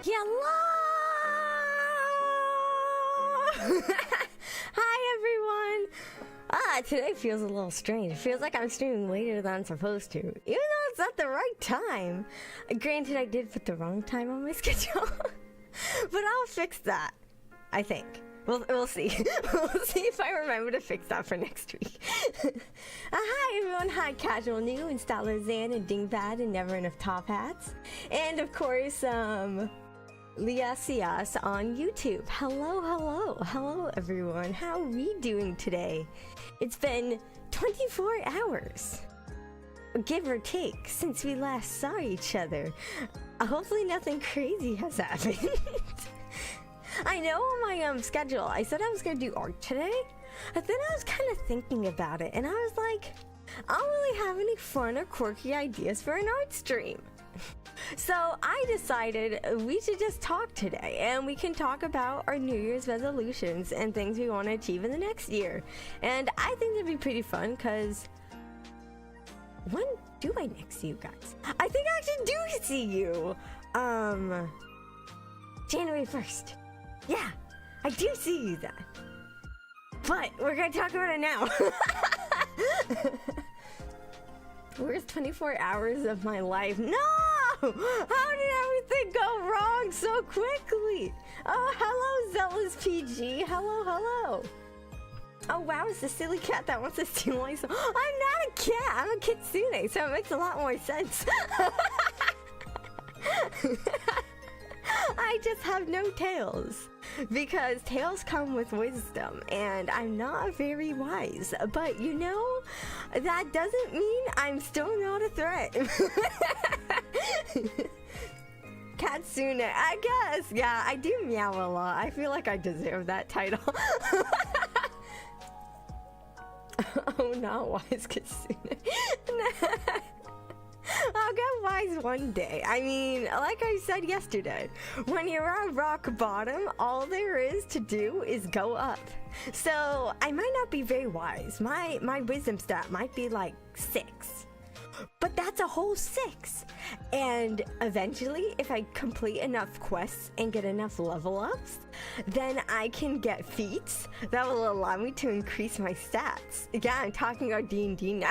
Hello! Hi everyone! Today feels a little strange. It feels like I'm streaming later than I'm supposed to, even though it's not the right time. Granted, I did put the wrong time on my schedule, but I'll fix that, I think. We'll see. We'll see if I remember to fix that for next week. Hi everyone, hi Casual New, Installer Zan, and Dingbat, and Never Enough Top Hats. And of course, Leah Cias on YouTube. Hello everyone. How are we doing today? It's been 24 hours, give or take, since we last saw each other. Hopefully nothing crazy has happened. I know on my schedule, I said I was gonna do art today, but then I was kind of thinking about it, and I was like, I don't really have any fun or quirky ideas for an art stream. So I decided we should just talk today, and we can talk about our New Year's resolutions and things we want to achieve in the next year. And I think it'd be pretty fun, because when do I next see you guys? I think I actually do see you, January 1st. Yeah, I do see you then. But we're gonna talk about it now. Where's 24 hours of my life? No! How did everything go wrong so quickly? Oh, hello, Zealous PG. Hello. Oh, wow, it's the silly cat that wants to steal my soul. I'm not a cat. I'm a kitsune, so it makes a lot more sense. I just have no tails, because tails come with wisdom, and I'm not very wise. But you know, that doesn't mean I'm still not a threat. Katsune, I guess. Yeah, I do meow a lot. I feel like I deserve that title. Oh, not wise Katsune. I'll get wise one day. I mean, like I said yesterday, when you're at rock bottom, all there is to do is go up. So I might not be very wise. My wisdom stat might be like 6. But that's a whole 6. And eventually, if I complete enough quests and get enough level ups, then I can get feats that will allow me to increase my stats. Yeah, I'm talking about D&D now.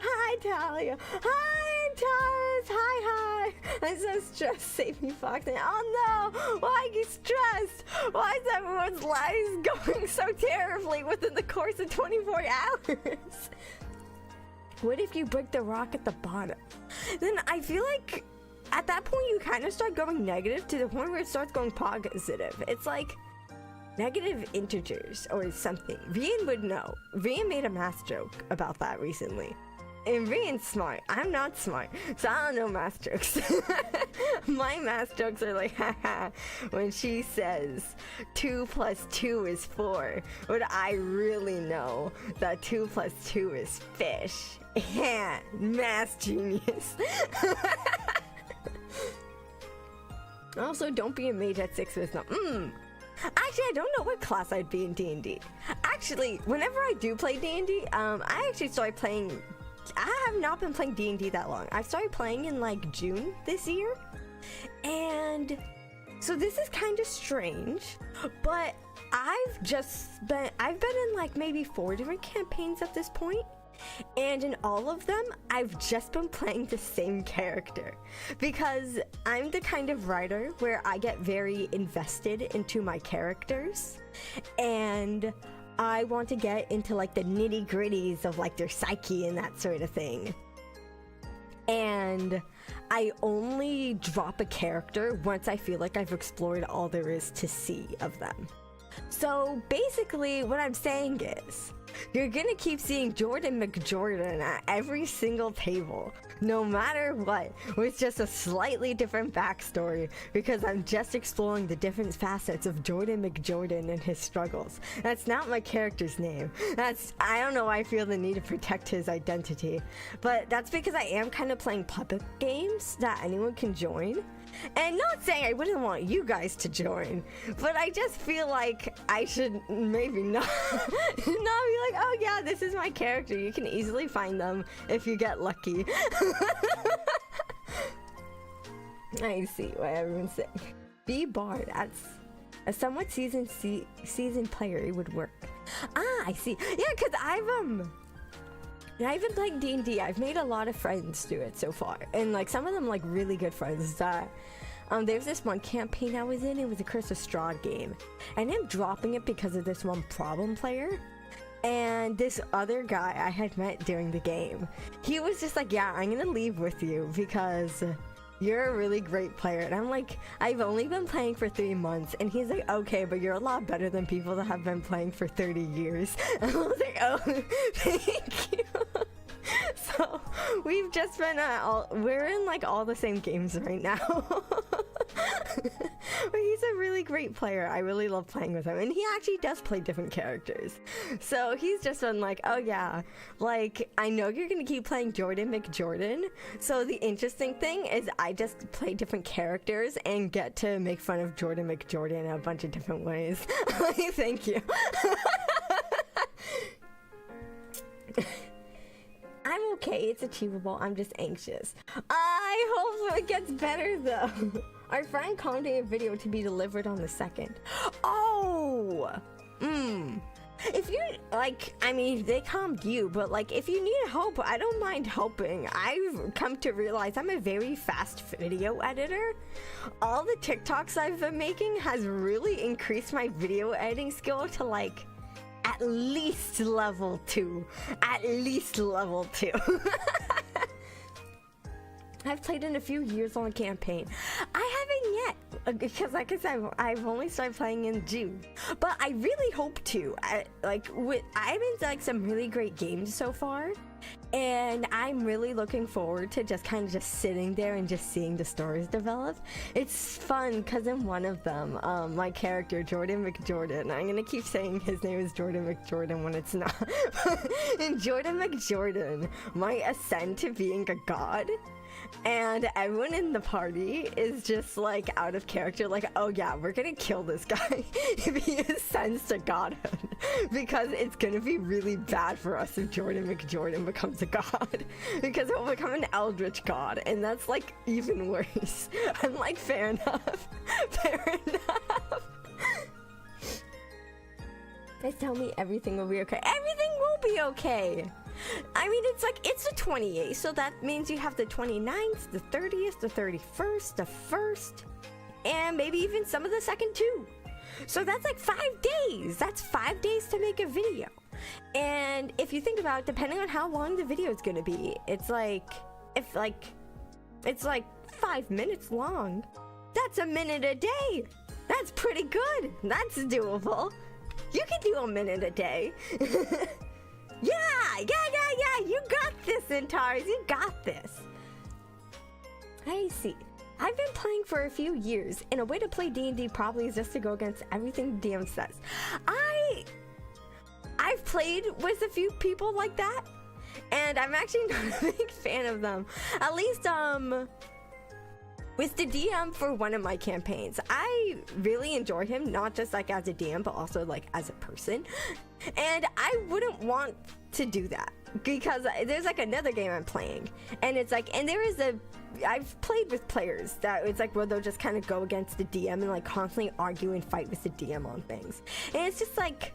Hi, Talia. Hi, Taurus. Hi. I'm so stressed. Save me, Foxy. Oh no! Why are you stressed? Why is everyone's lives going so terribly within the course of 24 hours? What if you break the rock at the bottom? Then I feel like at that point you kind of start going negative to the point where it starts going positive. It's like negative integers or something. Rian would know. Rian made a math joke about that recently. And Rian's smart. I'm not smart, so I don't know math jokes. My math jokes are like, haha, when she says 2 + 2 is 4, but I really know that 2 + 2 is fish. Yeah, math genius. Also, don't be a mage at 6 with no. Actually, I don't know what class I'd be in D&D. Actually, whenever I do play D&D, I actually started playing. I have not been playing D&D that long. I started playing in like June this year, and so this is kind of strange, but I've been in like maybe 4 different campaigns at this point. And in all of them, I've just been playing the same character, because I'm the kind of writer where I get very invested into my characters, and I want to get into like the nitty gritties of like their psyche and that sort of thing. And I only drop a character once I feel like I've explored all there is to see of them. So basically what I'm saying is, you're gonna keep seeing Jordan McJordan at every single table, no matter what, with just a slightly different backstory, because I'm just exploring the different facets of Jordan McJordan and his struggles. That's not my character's name. I don't know why I feel the need to protect his identity, but that's because I am kind of playing puppet games that anyone can join. And not saying I wouldn't want you guys to join, but I just feel like I should maybe not be like, oh yeah, this is my character. You can easily find them if you get lucky. I see what everyone's saying. B Bard, that's a somewhat seasoned player. It would work. Ah, I see. Yeah, because I've been playing D&D. I've made a lot of friends through it so far, and like some of them like really good friends. There's this one campaign I was in. It was a Curse of Strahd game, and I'm dropping it because of this one problem player. And this other guy I had met during the game, he was just like, yeah, I'm gonna leave with you because you're a really great player. And I'm like, I've only been playing for 3 months. And he's like, okay, but you're a lot better than people that have been playing for 30 years. And I was like, oh, thank you. So we've just been we're in like all the same games right now. But he's a really great player. I really love playing with him, and he actually does play different characters. So he's just been like, oh yeah, like I know you're gonna keep playing Jordan McJordan, so the interesting thing is I just play different characters and get to make fun of Jordan McJordan in a bunch of different ways. Thank you. I'm okay, it's achievable, I'm just anxious. I hope it gets better though. Our friend called a video to be delivered on the 2nd. Oh! If you, like, I mean, they calmed you, but like, if you need help, I don't mind helping. I've come to realize I'm a very fast video editor. All the TikToks I've been making has really increased my video editing skill to like, at least level 2. At least level 2. I've played in a few years on a campaign. I haven't yet, because like I said, I've only started playing in June. But I really hope to. I've been to like some really great games so far, and I'm really looking forward to just kind of just sitting there and just seeing the stories develop. It's fun because in one of them, my character Jordan McJordan, I'm gonna keep saying his name is Jordan McJordan when it's not. And Jordan McJordan might ascend to being a god. And everyone in the party is just like out of character, like, oh yeah, we're gonna kill this guy if he ascends to godhood, because it's gonna be really bad for us if Jordan McJordan becomes a god, because he'll become an eldritch god, and that's like even worse. I'm like, fair enough. Fair enough. Guys, tell me everything will be okay. Everything will be okay. I mean, it's like, it's the 28th, so that means you have the 29th, the 30th, the 31st, the 1st, and maybe even some of the 2nd too. So that's like 5 days. That's 5 days to make a video. And if you think about it, depending on how long the video is going to be, it's like, it's like 5 minutes long. That's a minute a day. That's pretty good. That's doable. You can do a minute a day. Yeah, you got this, Antares, you got this. I see. I've been playing for a few years, and a way to play D&D probably is just to go against everything the DM says. I've played with a few people like that, and I'm actually not a big fan of them. At least, with the DM for one of my campaigns, I really enjoy him, not just like as a DM, but also like as a person. And I wouldn't want to do that because there's like another game I'm playing, and it's like, and I've played with players that it's like where they'll just kind of go against the DM and like constantly argue and fight with the DM on things. And it's just like,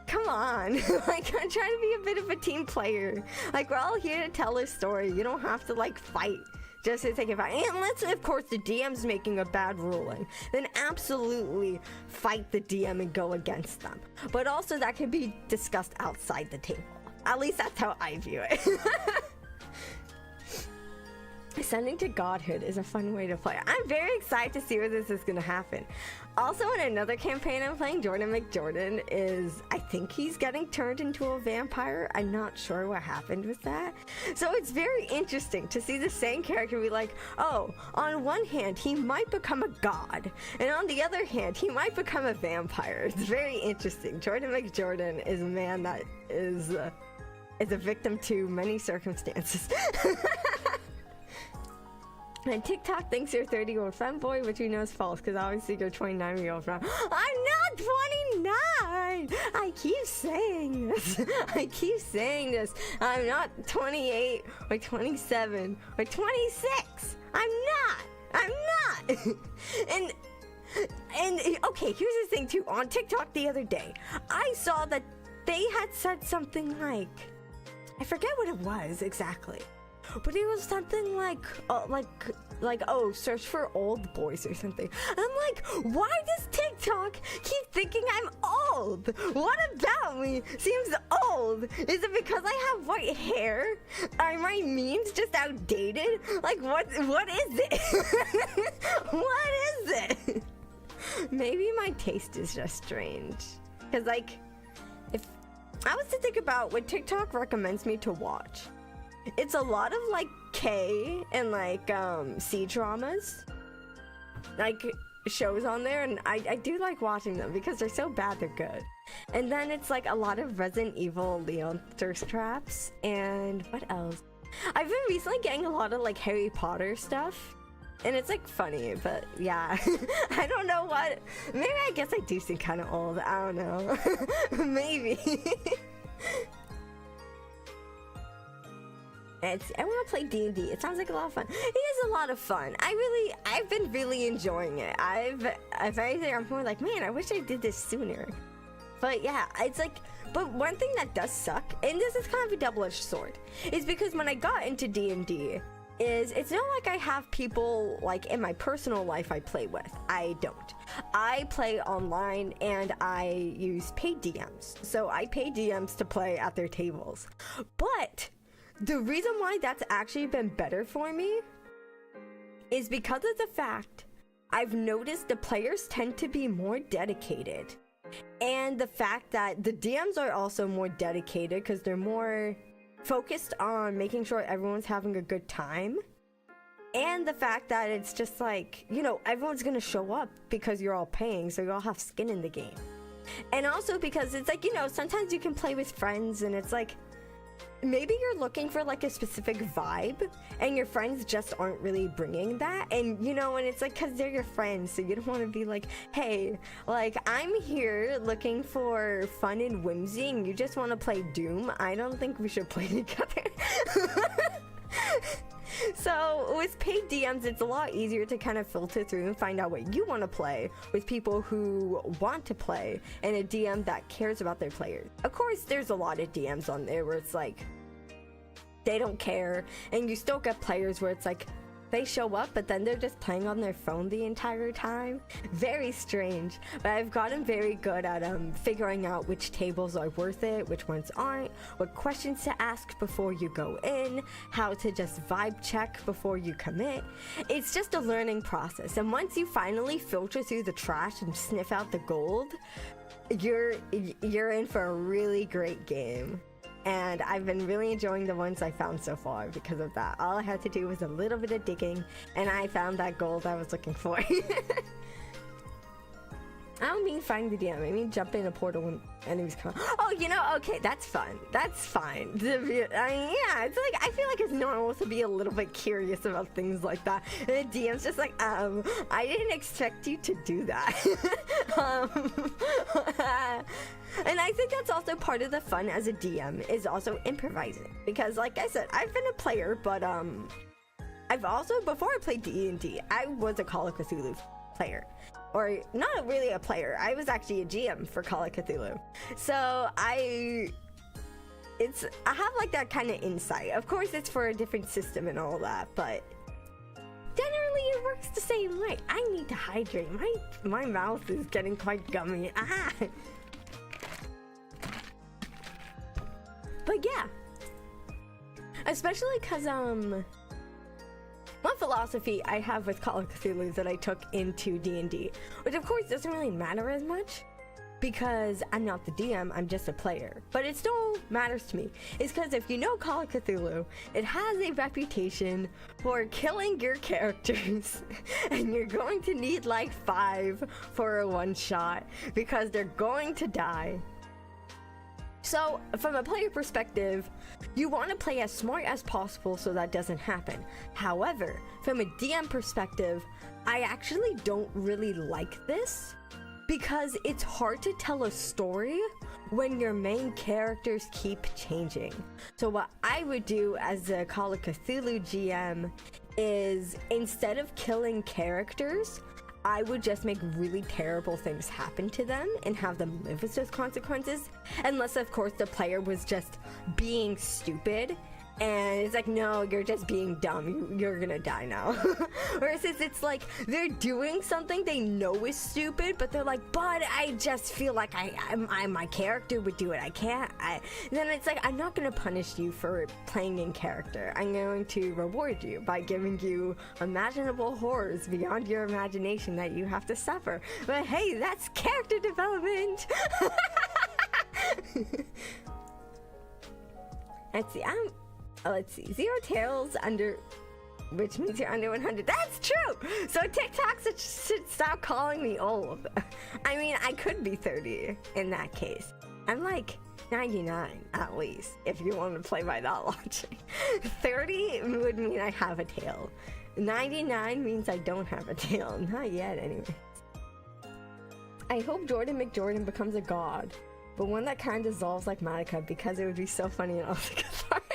come on. Like, I'm trying to be a bit of a team player. Like, we're all here to tell a story. You don't have to like fight just to think about it. Unless, of course, the DM's making a bad ruling, then absolutely fight the DM and go against them. But also, that can be discussed outside the table. At least that's how I view it. Ascending to godhood is a fun way to play. I'm very excited to see where this is going to happen. Also, in another campaign I'm playing, Jordan McJordan I think he's getting turned into a vampire. I'm not sure what happened with that. So it's very interesting to see the same character be like, oh, on one hand, he might become a god, and on the other hand, he might become a vampire. It's very interesting. Jordan McJordan is a man that is a victim to many circumstances. And TikTok thinks you're a 30-year-old femboy, which you know is false, because obviously you're a 29-year-old femme. I'm not 29! I keep saying this. I'm not 28 or 27 or 26. I'm not. I'm not. and okay, here's the thing too. On TikTok the other day, I saw that they had said something like, I forget what it was exactly, but it was something like oh, search for old boys or something. I'm like, why does TikTok keep thinking I'm old? What about me seems old? Is it because I have white hair? Are my memes just outdated? Like, what is it? What is it? Maybe my taste is just strange. Because, like, if I was to think about what TikTok recommends me to watch, it's a lot of, like, K and, like, C dramas. Like, shows on there, and I do like watching them because they're so bad they're good. And then it's, like, a lot of Resident Evil Leon thirst traps, and what else? I've been recently getting a lot of, like, Harry Potter stuff. And it's like funny, but yeah, I don't know what. Maybe I guess I do seem kind of old. I don't know. Maybe. I want to play D&D. It sounds like a lot of fun. It is a lot of fun. I've been really enjoying it. If anything, I'm more like, man, I wish I did this sooner. But yeah, it's like, but one thing that does suck, and this is kind of a double-edged sword, is because when I got into D&D, it's not like I have people like in my personal life I play with. I don't. I play online and I use paid DMs. So I pay DMs to play at their tables. But the reason why that's actually been better for me is because of the fact I've noticed the players tend to be more dedicated. And the fact that the DMs are also more dedicated because they're more focused on making sure everyone's having a good time, and the fact that it's just like, you know, everyone's gonna show up because you're all paying, so you all have skin in the game. And also because it's like, you know, sometimes you can play with friends and it's like, maybe you're looking for like a specific vibe and your friends just aren't really bringing that, and you know, and it's like, because they're your friends, so you don't want to be like, hey, like, I'm here looking for fun and whimsy and you just want to play Doom. I don't think we should play together. So with paid DMs, it's a lot easier to kind of filter through and find out what you want to play with people who want to play, and a DM that cares about their players. Of course, there's a lot of DMs on there where it's like, they don't care, and you still get players where it's like, they show up, but then they're just playing on their phone the entire time. Very strange, but I've gotten very good at figuring out which tables are worth it, which ones aren't, what questions to ask before you go in, how to just vibe check before you commit. It's just a learning process, and once you finally filter through the trash and sniff out the gold, you're in for a really great game. And I've been really enjoying the ones I found so far because of that. All I had to do was a little bit of digging, and I found that gold I was looking for. I don't mean find the DM. I mean jump in a portal when enemies come. Oh, you know, okay, that's fun. That's fine. Yeah, it's like, I feel like it's normal to be a little bit curious about things like that. And the DM's just like, I didn't expect you to do that. And I think that's also part of the fun as a DM, is also improvising. Because like I said, I've been a player, but I've also, before I played D&D, I was a Call of Cthulhu player. Or not really a player, I was actually a GM for Call of Cthulhu. So I have like that kind of insight. Of course it's for a different system and all that, but generally it works the same way. I need to hydrate. My mouth is getting quite gummy. Ah! But yeah, especially because one philosophy I have with Call of Cthulhu that I took into D&D, which of course doesn't really matter as much because I'm not the DM, I'm just a player, but it still matters to me, is because if you know Call of Cthulhu, it has a reputation for killing your characters, and you're going to need like 5 for a one-shot because they're going to die. So, from a player perspective, you want to play as smart as possible so that doesn't happen. However, from a DM perspective, I actually don't really like this because it's hard to tell a story when your main characters keep changing. So what I would do as a Call of Cthulhu GM is instead of killing characters, I would just make really terrible things happen to them and have them live with those consequences. Unless, of course, the player was just being stupid. And it's like, no, you're just being dumb. You're gonna die now. Whereas it's like they're doing something they know is stupid, but they're like, but I just feel like my character would do it. I can't. Then it's like, I'm not gonna punish you for playing in character. I'm going to reward you by giving you imaginable horrors beyond your imagination that you have to suffer. But hey, that's character development. Let's see. 0 tails under, which means you're under 100. That's true! So TikTok should stop calling me old. I mean, I could be 30 in that case. I'm like 99 at least, if you want to play by that logic. 30 would mean I have a tail. 99 means I don't have a tail. Not yet, anyways. I hope Jordan McJordan becomes a god, but one that kind of dissolves like Madoka, because it would be so funny and also cathartic.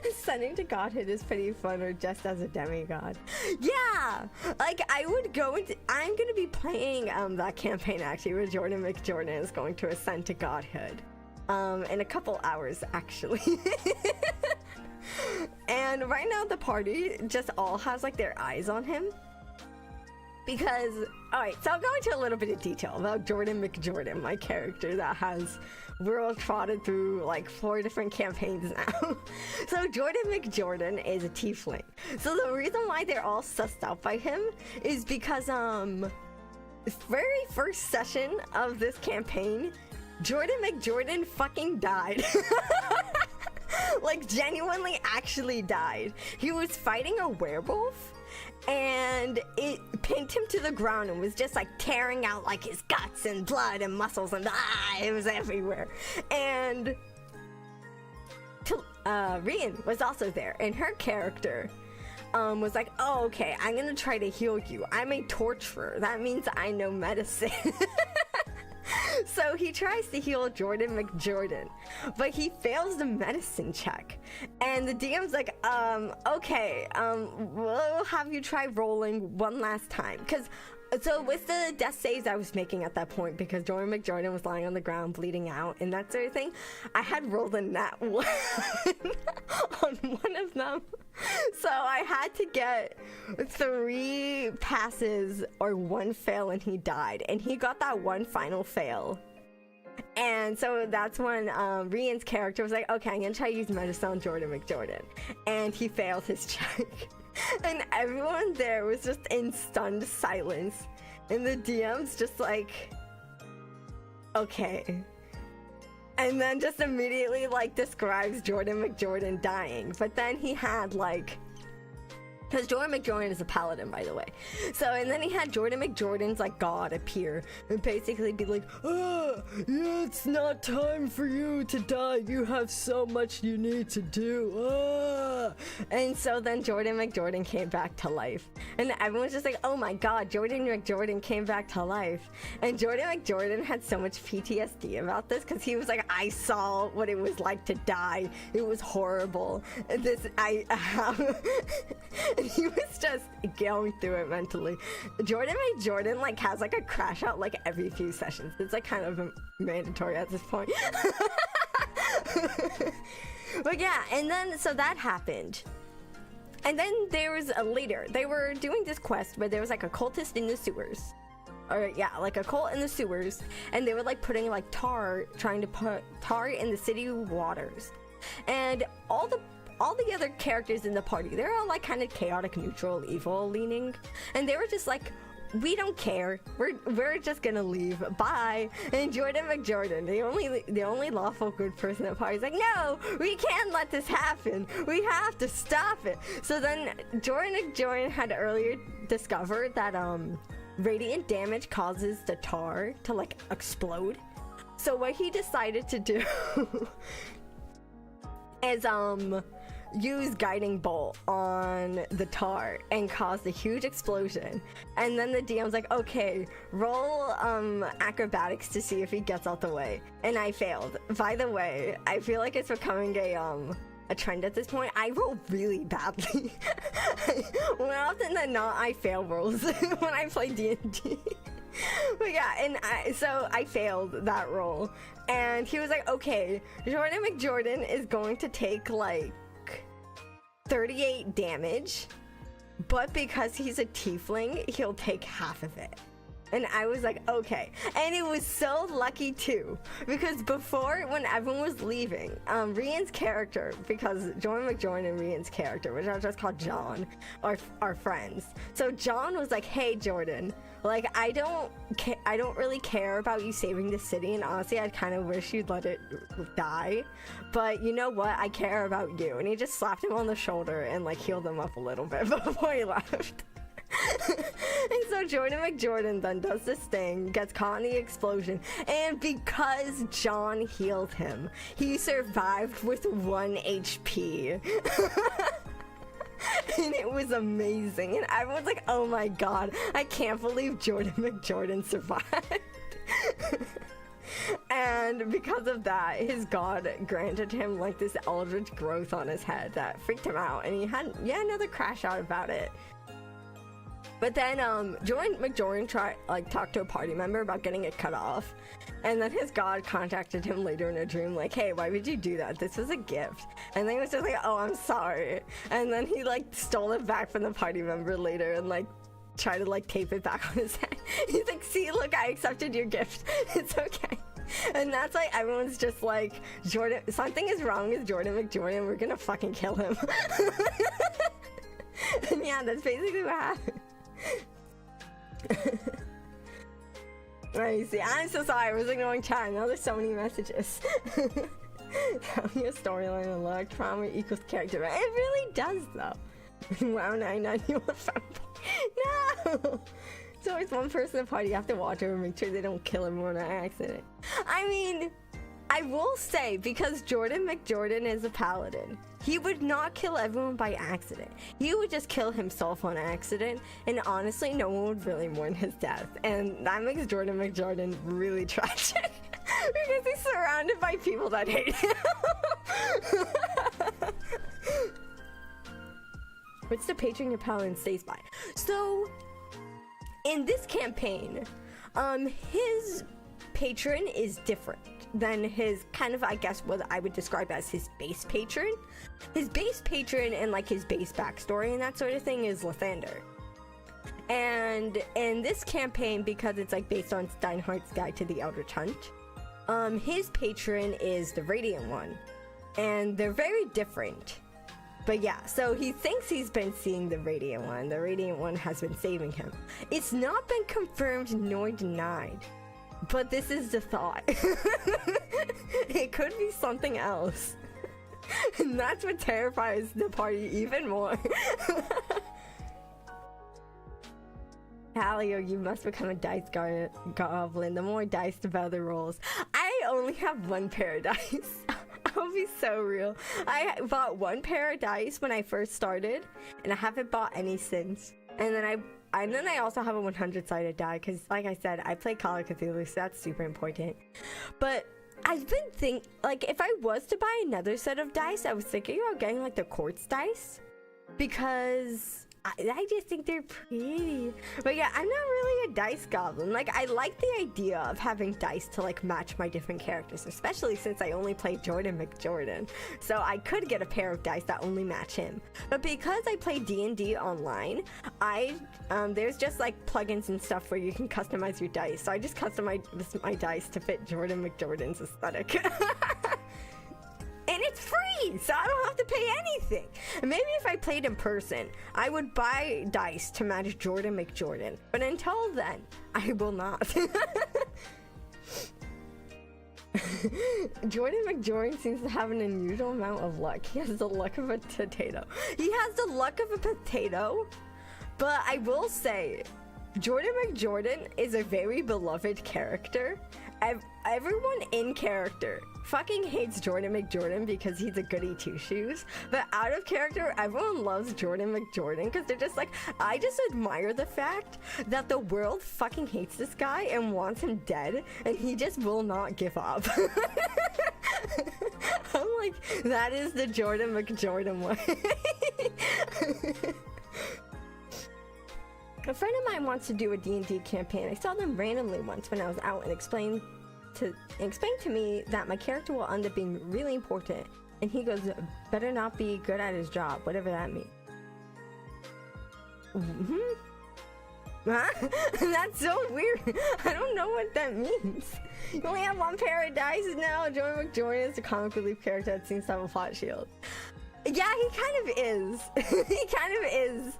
Ascending to godhood is pretty fun, or just as a demigod. Yeah! Like, I would go into... I'm gonna be playing that campaign, actually, where Jordan McJordan is going to ascend to godhood. In a couple hours, actually. And right now, the party just all has, like, their eyes on him. Because... Alright, so I'll go into a little bit of detail about Jordan McJordan, my character that has world trotted through like 4 different campaigns now. So Jordan McJordan is a tiefling. So the reason why they're all sussed out by him is because very first session of this campaign, Jordan McJordan fucking died. Like genuinely actually died. He was fighting a werewolf and it pinned him to the ground and was just like tearing out like his guts and blood and muscles and it was everywhere. And Rian was also there, and her character was like, oh, okay, I'm gonna try to heal you. I'm a torturer. That means I know medicine. So he tries to heal Jordan McJordan, but he fails the medicine check. And the DM's like, okay, we'll have you try rolling one last time. So with the death saves I was making at that point, because Jordan McJordan was lying on the ground bleeding out and that sort of thing, I had rolled a nat 1 on one of them. So I had to get 3 passes or 1 fail and he died. And he got that 1 final fail. And so that's when Rian's character was like, okay, I'm gonna try to use medicine on Jordan McJordan. And he failed his check. And everyone there was just in stunned silence. And the DM's just like, okay. And then just immediately like describes Jordan McJordan dying. But then he had like, because Jordan McJordan is a paladin, by the way. So, and then he had Jordan McJordan's like god appear and basically be like, yeah, it's not time for you to die. You have so much you need to do. And so then Jordan McJordan came back to life. And everyone's just like, oh my god, Jordan McJordan came back to life. And Jordan McJordan had so much PTSD about this, because he was like, I saw what it was like to die. It was horrible. And he was just going through it mentally. Jordan McJordan like has like a crash out like every few sessions. It's like kind of mandatory at this point. But yeah, and then so that happened. And then there was a later, they were doing this quest where there was like a cultist in the sewers. Or yeah, like a cult in the sewers, and they were like putting like trying to put tar in the city waters. And all the other characters in the party, they're all like kind of chaotic, neutral, evil leaning, and they were just like, we don't care, we're just gonna leave, bye. And Jordan McJordan, the only lawful good person at the party, is like, no, we can't let this happen, we have to stop it. So then Jordan McJordan had earlier discovered that radiant damage causes the tar to like explode. So what he decided to do is use guiding bolt on the tar and cause a huge explosion. And then the DM's like, okay, roll acrobatics to see if he gets out the way. And I failed. By the way, I feel like it's becoming a a trend at this point. I roll really badly. More often than not, I fail rolls when I play D&D. But yeah, so I failed that roll, and he was like, okay, Jordan McJordan is going to take like 38 damage, but because he's a tiefling, he'll take half of it. And I was like, okay. And it was so lucky too, because before, when everyone was leaving, Rian's character, because Jordan McJordan and Rian's character, which I just called John, are friends. So John was like, hey Jordan, like I don't really care about you saving the city, and honestly I kind of wish you'd let it die, but you know what, I care about you. And he just slapped him on the shoulder and like healed him up a little bit before he left. And so Jordan McJordan then does this thing, gets caught in the explosion, and because John healed him, he survived with 1 HP. And it was amazing, and everyone's like, oh my god, I can't believe Jordan McJordan survived. And because of that, his god granted him like this eldritch growth on his head that freaked him out, and he had another crash out about it. But then Jordan McJordan talked to a party member about getting it cut off, and then his god contacted him later in a dream like, hey, why would you do that? This was a gift. And then he was just like, oh, I'm sorry. And then he like stole it back from the party member later and like tried to like tape it back on his head. He's like, see, look, I accepted your gift. It's okay. And that's like, everyone's just like, Jordan, something is wrong with Jordan McJordan, we're gonna fucking kill him. And yeah, that's basically what happened. I see. I'm so sorry. I was ignoring chat. Now there's so many messages. Having a storyline unlocked, trauma equals character. It really does, though. Wow, 991 No. It's always one person in the party. You have to watch over and make sure they don't kill everyone on accident. I mean, I will say, because Jordan McJordan is a paladin, he would not kill everyone by accident. He would just kill himself on accident, and honestly, no one would really mourn his death. And that makes Jordan McJordan really tragic, because he's surrounded by people that hate him. What's the patron your paladin stays by? So, in this campaign, his patron is different than his kind of, I guess, what I would describe as his base patron. His base patron and like his base backstory and that sort of thing is Lathander. And in this campaign, because it's like based on Steinhardt's Guide to the Eldritch Hunt, his patron is the Radiant One, and they're very different. But yeah, so he thinks he's been seeing the Radiant One. The Radiant One has been saving him. It's not been confirmed nor denied, but this is the thought. It could be something else. And that's what terrifies the party even more. Halio, you must become a dice goblin. The more dice, the better rolls. I only have 1 pair of dice. I'll be so real. I bought 1 pair of dice when I first started, and I haven't bought any since. And then I also have a 100-sided die, because like I said, I play Call of Cthulhu, so that's super important. But I've been thinking, like, if I was to buy another set of dice, I was thinking about getting like the quartz dice, because I just think they're pretty. But yeah, I'm not really a dice goblin. Like, I like the idea of having dice to like match my different characters, especially since I only play Jordan McJordan. So I could get a pair of dice that only match him. But because I play D&D online, there's just like plugins and stuff where you can customize your dice. So I just customized my dice to fit Jordan McJordan's aesthetic. And it's free, so I don't have to pay anything. And maybe if I played in person, I would buy dice to match Jordan McJordan. But until then, I will not. Jordan McJordan seems to have an unusual amount of luck. He has the luck of a potato. He has the luck of a potato, but I will say, Jordan McJordan is a very beloved character. Everyone in character fucking hates Jordan McJordan because he's a goody two-shoes, but out of character, everyone loves Jordan McJordan because they're just like, I just admire the fact that the world fucking hates this guy and wants him dead, and he just will not give up. I'm Like, that is the Jordan McJordan way. A friend of mine wants to do a D&D campaign. I saw them randomly once when I was out and explained to me that my character will end up being really important. And he goes, better not be good at his job, whatever that means. Huh? That's so weird. I don't know what that means. You only have one pair of dice now. Jordan McJordan is a comic relief character that seems to have a plot shield. Yeah, he kind of is. He kind of is.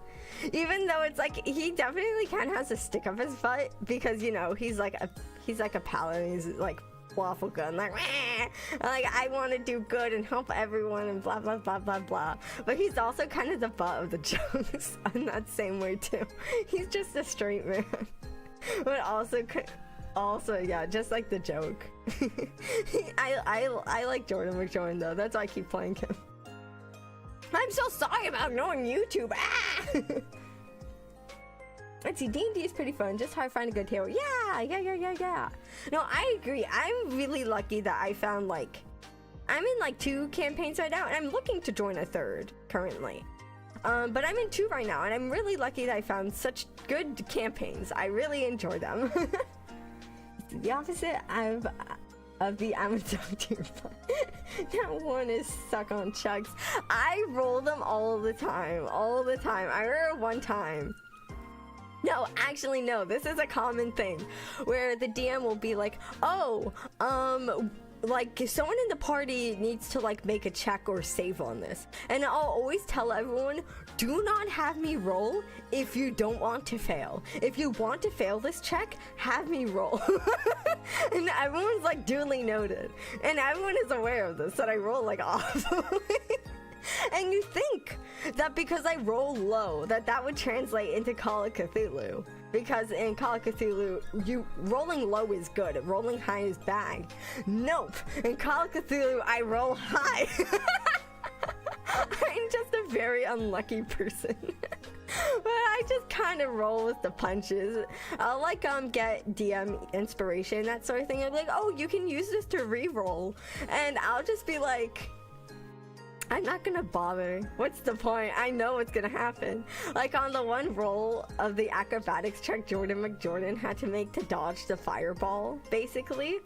Even though it's like, he definitely kind of has a stick up his butt because, you know, he's like a paladin. He's like waffle gun, like I want to do good and help everyone and blah blah blah blah blah. But he's also kind of the butt of the jokes in that same way too. He's just a straight man, but also yeah, just like the joke. I like Jordan McJordan though. That's why I keep playing him. I'm so sorry about knowing YouTube. Let's see, D&D is pretty fun. Just hard to find a good hero. Yeah. No, I agree. I'm really lucky that I found I'm in 2 campaigns right now, and I'm looking to join a 3rd currently. But I'm in 2 right now, and I'm really lucky that I found such good campaigns. I really enjoy them. The opposite of the Amazon tier. That one is suck on chucks. I roll them all the time. I remember one time. No, actually, no. This is a common thing where the DM will be like, oh, if someone in the party needs to make a check or save on this. And I'll always tell everyone, do not have me roll if you don't want to fail. If you want to fail this check, have me roll. And everyone's duly noted. And everyone is aware of this, that I roll awfully. And you think that because I roll low, that would translate into Call of Cthulhu. Because in Call of Cthulhu, rolling low is good, rolling high is bad. Nope, in Call of Cthulhu, I roll high. I'm just a very unlucky person. But I just kind of roll with the punches. I'll get DM inspiration, that sort of thing. I'll be like, oh, you can use this to re-roll. And I'll just be like, I'm not gonna bother. What's the point? I know what's gonna happen. On the one roll of the acrobatics check Jordan McJordan had to make to dodge the fireball, basically.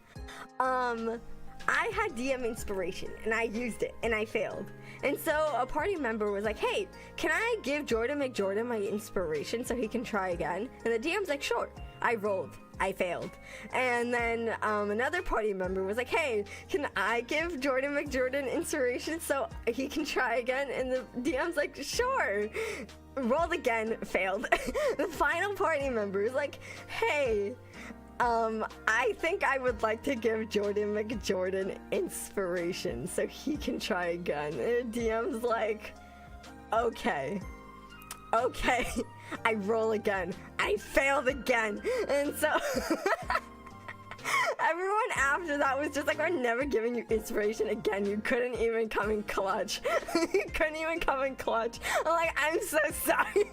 I had DM inspiration and I used it and I failed. And so a party member was like, hey, can I give Jordan McJordan my inspiration so he can try again? And the DM's like, sure. I rolled. I failed. And then another party member was like, hey, can I give Jordan McJordan inspiration so he can try again? And the DM's like, sure. Rolled again, failed. The final party member is like, hey, I think I would like to give Jordan McJordan inspiration so he can try again. And the DM's like, okay. I roll again. I failed again. And so everyone after that was just like, we're never giving you inspiration again. You couldn't even come in clutch. I'm like, I'm so sorry.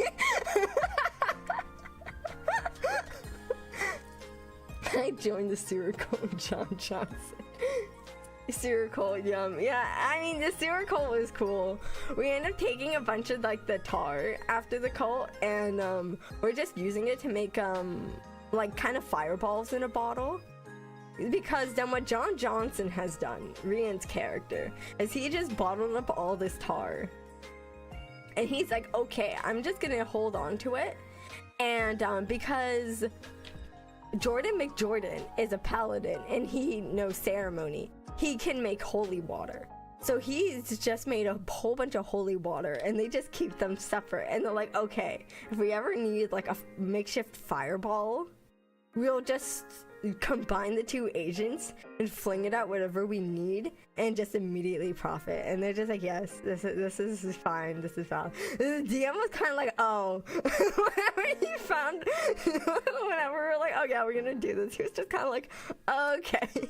I joined the sewer cult, John Johnson. Sewer cult, yum. Yeah, I mean, the sewer cult was cool. We ended up taking a bunch of the tar after the cult, and we're just using it to make kind of fireballs in a bottle. Because then what John Johnson has done, Rian's character, is he just bottled up all this tar. And he's like, okay, I'm just gonna hold on to it. And because Jordan McJordan is a paladin and he knows ceremony, he can make holy water. So he's just made a whole bunch of holy water and they just keep them separate. And they're like, okay, if we ever need a makeshift fireball, we'll just combine the 2 agents and fling it at whatever we need and just immediately profit. And they're just like, yes, this is fine, this is fine. The DM was kind of like, oh. Whenever we're like, oh yeah, we're gonna do this, he was just kind of like, okay.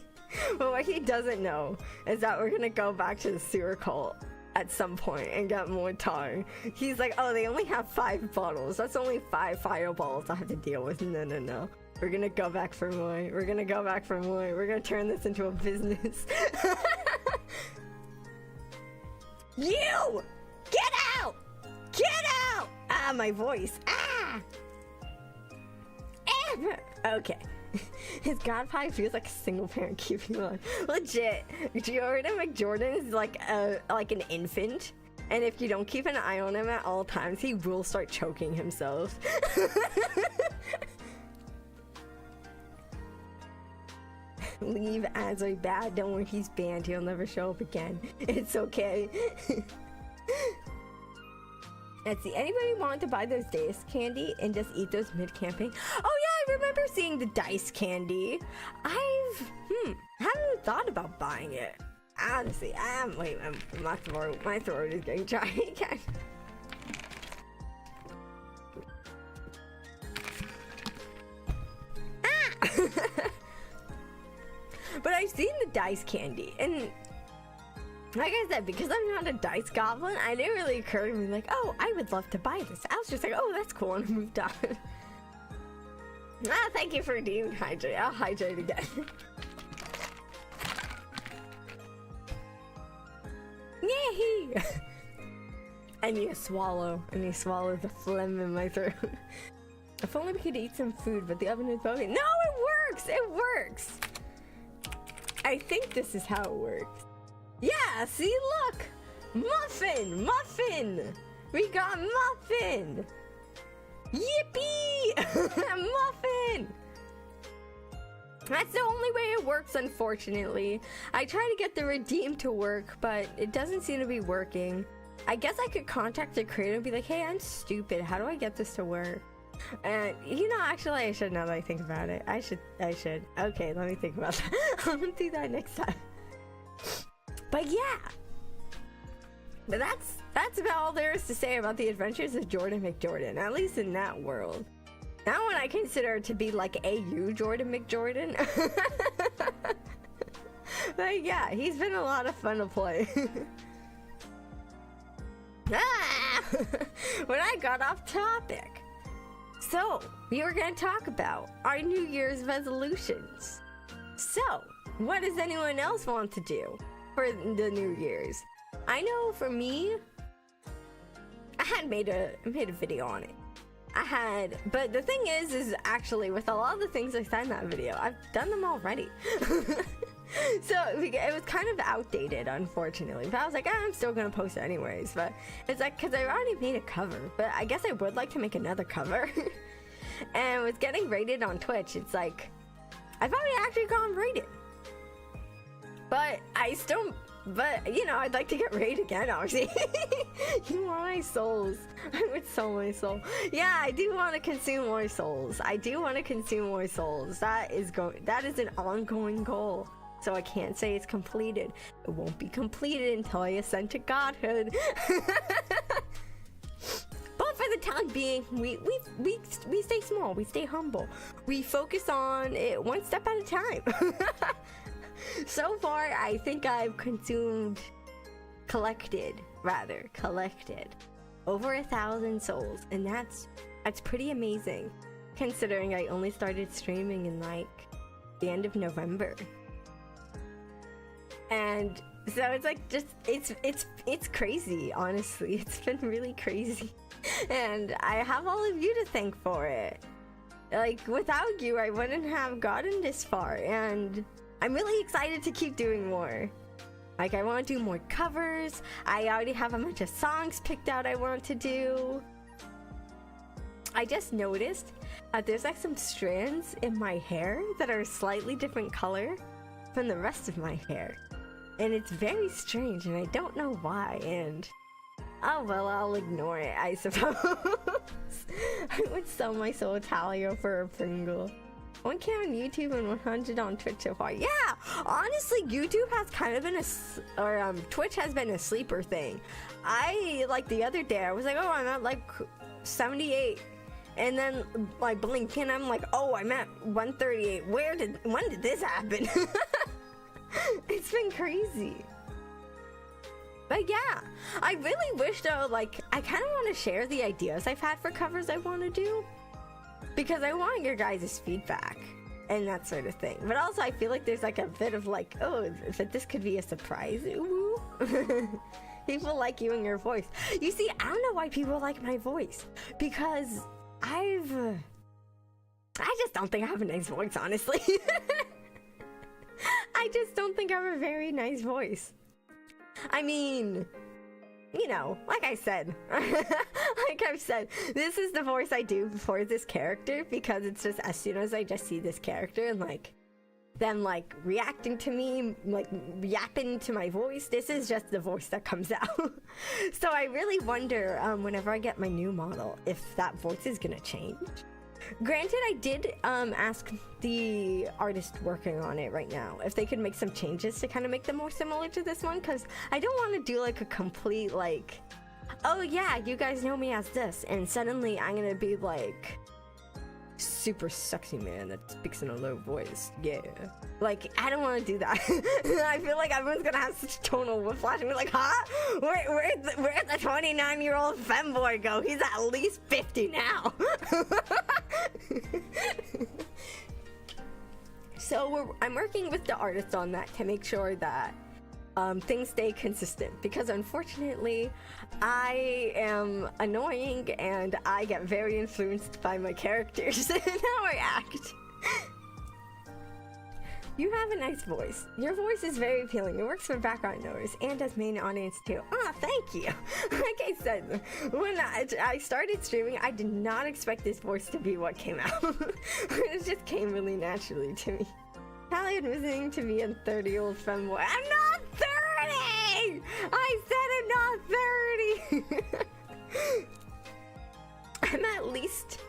But what he doesn't know is that we're gonna go back to the sewer cult at some point and get more tar. He's like, oh, they only have 5 bottles, that's only 5 fireballs I have to deal with. No. We're gonna go back for more. We're gonna turn this into a business. You! Get out! Get out! Ah, my voice. Ah! Okay. His godpie feels like a single parent keeping on. Legit. Jordan McJordan is like an infant. And if you don't keep an eye on him at all times, he will start choking himself. Leave as a bad. Don't worry, he's banned. He'll never show up again. It's okay. Let's see. Anybody want to buy those dice candy and just eat those mid-camping? Oh yeah, I remember seeing the dice candy. Haven't thought about buying it. Honestly, my throat is getting dry again. But I've seen the dice candy, and like I said, because I'm not a dice goblin, I didn't really occur to me like, oh, I would love to buy this. I was just like, oh, that's cool, and I moved on. Thank you for dehydrating. I'll hydrate again. Yay! I need a swallow. I need to swallow the phlegm in my throat. If only we could eat some food, but the oven is broken. No, it works! It works! I think this is how it works. Yeah, see, look! Muffin! Muffin! We got muffin! Yippee! Muffin! That's the only way it works, unfortunately. I try to get the redeem to work, but it doesn't seem to be working. I guess I could contact the creator and be like, hey, I'm stupid. How do I get this to work? And you know, actually, I should, now that I think about it. I should. Okay, let me think about that. I'm gonna do that next time. But yeah. But that's about all there is to say about the adventures of Jordan McJordan, at least in that world. That one I consider to be like AU Jordan McJordan. But yeah, he's been a lot of fun to play. When I got off topic. So, we were going to talk about our New Year's resolutions. So, what does anyone else want to do for the New Year's? I know for me, I had made a video on it. But the thing is actually with a lot of the things I said in that video, I've done them already. So it was kind of outdated, unfortunately. But I was like, I'm still gonna post it anyways. But it's like, because I already made a cover. But I guess I would like to make another cover. And it was getting rated on Twitch. It's like, I've already actually gone rated. But you know, I'd like to get rated again, obviously. You want my souls. I would sell my soul. Yeah, I do want to consume more souls. That is an ongoing goal. So I can't say it's completed. It won't be completed until I ascend to godhood. But for the time being, we stay small. We stay humble. We focus on it one step at a time. So far, I think I've collected over 1,000 souls, and that's pretty amazing, considering I only started streaming in like the end of November. And so it's like it's crazy, honestly. It's been really crazy. And I have all of you to thank for it. Like, without you, I wouldn't have gotten this far, and I'm really excited to keep doing more. Like, I want to do more covers. I already have a bunch of songs picked out I want to do. I just noticed that there's like some strands in my hair that are a slightly different color from the rest of my hair. And it's very strange, and I don't know why, and oh well, I'll ignore it, I suppose. I would sell my soul Talio for a Pringle. 1K on YouTube and 100 on Twitch so far. Yeah, honestly, YouTube has kind of been Twitch has been a sleeper thing. Like the other day, I was like, oh, I'm at like 78. And then I blinked and I'm like, oh, I'm at 138. When did this happen? It's been crazy. But yeah, I really wish though, like, I kind of want to share the ideas I've had for covers I want to do. Because I want your guys' feedback and that sort of thing. But also I feel like there's like a bit of like, oh, that this could be a surprise. Ooh. People like you and your voice. You see, I don't know why people like my voice. Because I just don't think I have a nice voice, honestly. I just don't think I have a very nice voice. I mean, you know, like I've said, this is the voice I do for this character because it's just as soon as I just see this character and like them like reacting to me, like yapping to my voice, this is just the voice that comes out. So I really wonder whenever I get my new model if that voice is gonna change. Granted, I did ask the artist working on it right now if they could make some changes to kind of make them more similar to this one, because I don't want to do like a complete like, oh yeah, you guys know me as this, and suddenly I'm gonna be like super sexy man that speaks in a low voice. Yeah, like I don't want to do that. I feel like everyone's gonna have such tonal whiplash and be like, huh? Where'd the 29-year-old femboy go? He's at least 50 now. So I'm working with the artist on that to make sure that things stay consistent, because unfortunately I am annoying and I get very influenced by my characters and how I act. You have a nice voice. Your voice is very appealing. It works for background noise and as main audience too. Oh, thank you. Like I said, when I started streaming, I did not expect this voice to be what came out. It just came really naturally to me. Callie admitting to be a 30-year-old femboy. I'm not 30! I said I'm not 30! I'm at least,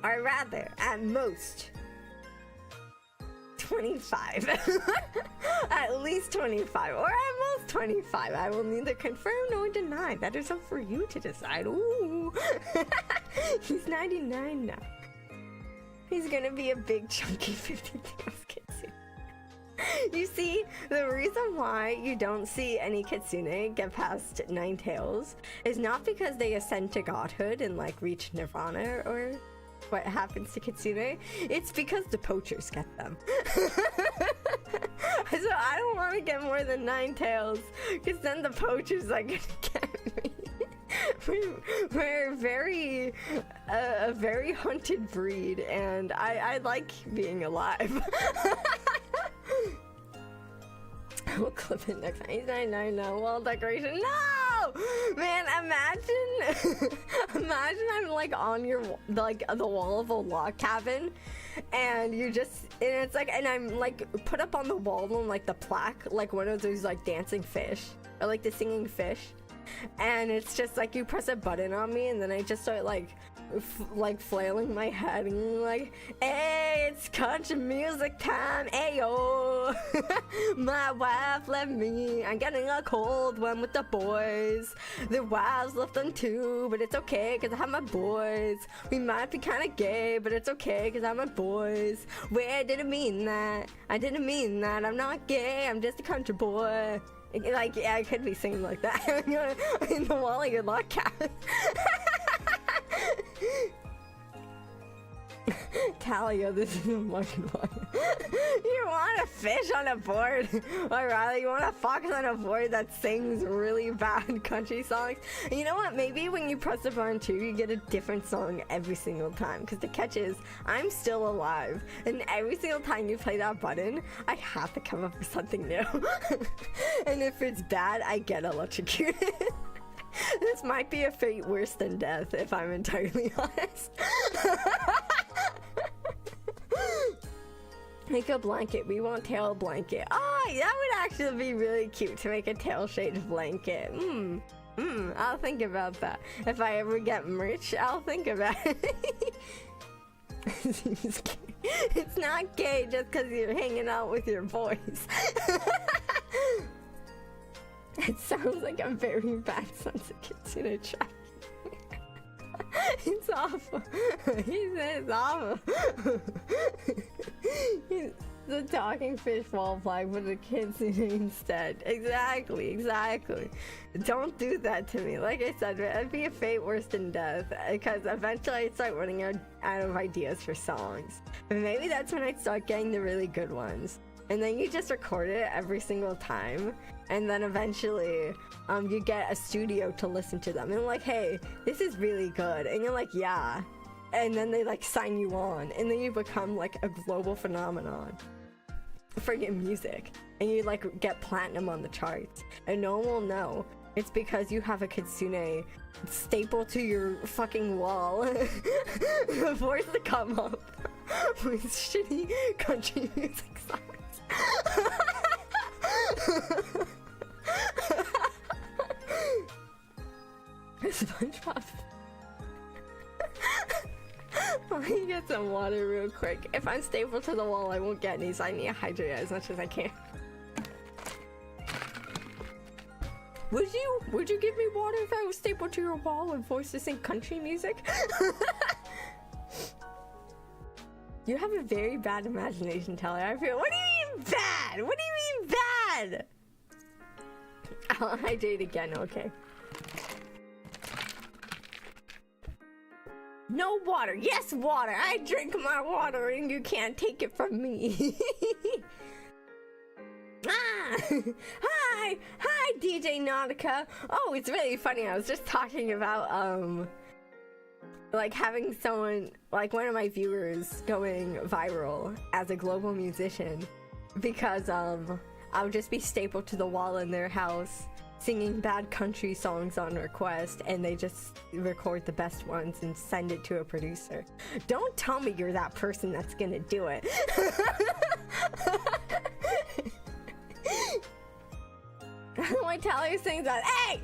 or rather, at most, 25. At least 25, or at most 25. I will neither confirm nor deny. That is up for you to decide. Ooh. He's 99 now. He's gonna be a big chunky 50-tails kitsune. You see, the reason why you don't see any kitsune get past 9 tails is not because they ascend to godhood and like reach nirvana or what happens to kitsune. It's because the poachers get them. So I don't want to get more than 9 tails, because then the poachers are gonna get me. We're very a very hunted breed, and I like being alive. We'll clip it next time. He's 99 now. Wall decoration. No! Man, imagine I'm like on your, like the wall of a log cabin, and you just, and it's like, and I'm like put up on the wall on like the plaque, like one of those like dancing fish, or like the singing fish. And it's just like you press a button on me, and then I just start like flailing my head and like, hey, it's country music time, ayo. My wife left me, I'm getting a cold one with the boys. Their wives left them too, but it's okay cause I have my boys. We might be kinda gay, but it's okay cause I have my boys. Wait, I didn't mean that. I didn't mean that. I'm not gay, I'm just a country boy. Like, yeah, I could be singing like that in the wall of your log cabin. Talia, this is a fucking one. You want a fish on a board, or rather, you want a fox on a board that sings really bad country songs. And you know what? Maybe when you press the button too, you get a different song every single time. Because the catch is, I'm still alive, and every single time you play that button, I have to come up with something new. And if it's bad, I get electrocuted. This might be a fate worse than death, if I'm entirely honest. Make a blanket. We want tail blanket. Oh, that would actually be really cute to make a tail-shaped blanket. I'll think about that. If I ever get merch, I'll think about it. It's not gay just because you're hanging out with your boys. It sounds like a very bad sense of kitsune trap. It's awful. He said it's awful. He's the talking fish wall flag with the kitsune instead. Exactly. Don't do that to me. Like I said, it'd be a fate worse than death, because eventually I'd start running out of ideas for songs. And maybe that's when I'd start getting the really good ones. and then you just record it every single time, and then eventually you get a studio to listen to them and like, hey, this is really good, and you're like, yeah, and then they like sign you on, and then you become like a global phenomenon for your music, and you like get platinum on the charts, and no one will know. It's because you have a kitsune stapled to your fucking wall forced to come up with shitty country music songs. SpongeBob. Let me get some water real quick. If I'm stapled to the wall, I won't get any, so I need to hydrate as much as I can. Would you give me water if I was stapled to your wall and forced to sing country music? You have a very bad imagination, Talia. I feel. What do you mean bad? What do you mean bad? I'll hydrate again. Okay. No water. Yes, water. I drink my water, and you can't take it from me. Hi, DJ Nautica. Oh, it's really funny. I was just talking about like having someone, like one of my viewers, going viral as a global musician because I would just be stapled to the wall in their house singing bad country songs on request, and they just record the best ones and send it to a producer. Don't tell me you're that person that's gonna do it. My Talia sings that. Hey!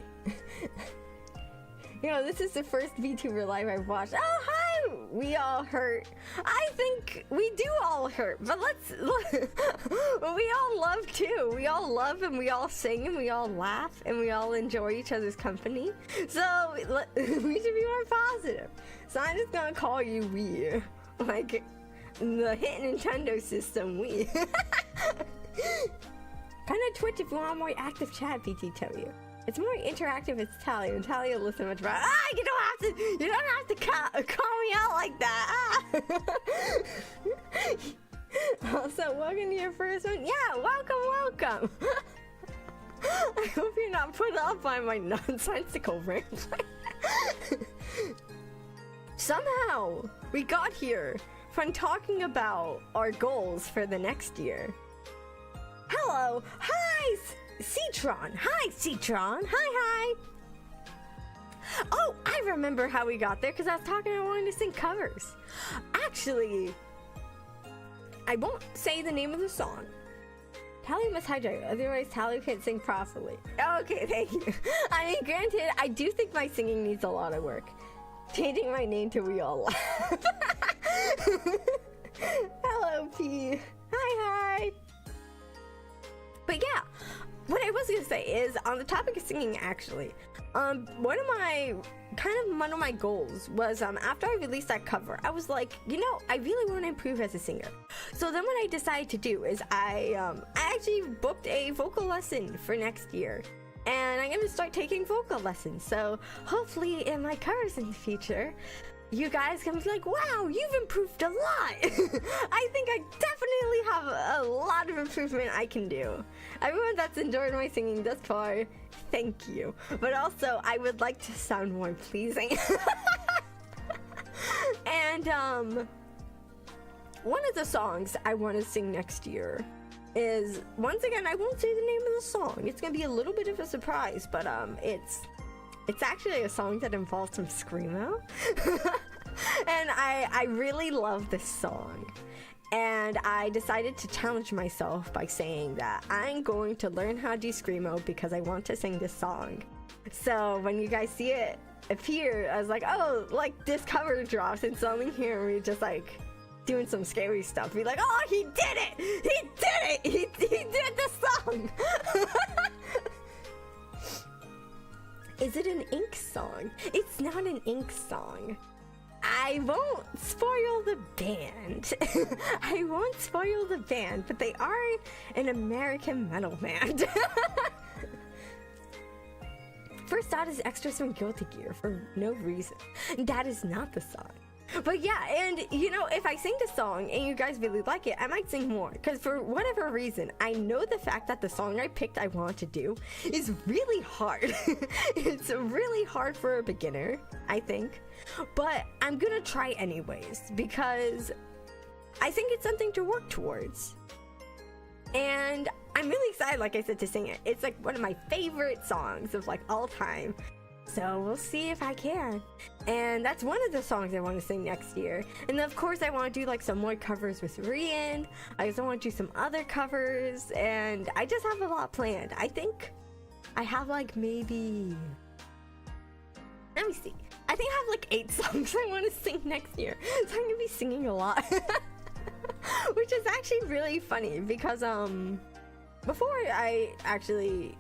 You know, this is the first VTuber live I've watched. Oh, hi! We all hurt. I think we do all hurt, but we all love too. We all love and we all sing and we all laugh and we all enjoy each other's company. So we should be more positive. So I'm just gonna call you we. Like the hit Nintendo system, we. Kind of Twitch if you want a more active chat, PT tell you. It's more interactive as Talia, and Talia will listen much better. You don't have to call me out like that. Also, welcome to your first one. Yeah, welcome. I hope you're not put off by my nonsensical rant. Somehow, we got here from talking about our goals for the next year. Hello, hi, Citron. Hi, Citron. Hi. Oh, I remember how we got there because I was talking about wanting to sing covers. Actually, I won't say the name of the song. Talia must hydrate, otherwise Talia can't sing properly. Okay, thank you. I mean, granted, I do think my singing needs a lot of work. Changing my name to We All Laugh. Hello, P. Hi. But yeah, what I was gonna say is, on the topic of singing, actually, one of my goals was, after I released that cover, I was like, you know, I really want to improve as a singer. So then what I decided to do is I actually booked a vocal lesson for next year. And I'm gonna start taking vocal lessons. So hopefully in my covers in the future, you guys can be like, wow, you've improved a lot. I think I definitely have a lot of improvement I can do. Everyone that's enjoyed my singing thus far, thank you. But also, I would like to sound more pleasing. And one of the songs I want to sing next year is, once again, I won't say the name of the song. It's gonna be a little bit of a surprise, but it's actually a song that involves some screamo. And I really love this song. And I decided to challenge myself by saying that I'm going to learn how to do screamo because I want to sing this song. So when you guys see it appear, I was like, oh, like this cover drops and suddenly hear me just like doing some scary stuff. Be like, oh, he did it! He did it! He did the song! Is it an Ink song? It's not an Ink song. I won't spoil the band. I won't spoil the band, but they are an American metal band. First thought is extras from Guilty Gear for no reason. That is not the song. But yeah, and you know, if I sing the song and you guys really like it, I might sing more. Because for whatever reason, I know the fact that the song I picked I want to do is really hard. It's really hard for a beginner, I think. But I'm gonna try anyways, because I think it's something to work towards. And I'm really excited, like I said, to sing it. It's like one of my favorite songs of like all time. So we'll see if I can. And that's one of the songs I want to sing next year. And then of course I want to do like some more covers with Rian. I also want to do some other covers. And I just have a lot planned. I think I have like maybe... Let me see. I think I have like 8 songs I want to sing next year. So I'm going to be singing a lot. Which is actually really funny because before I actually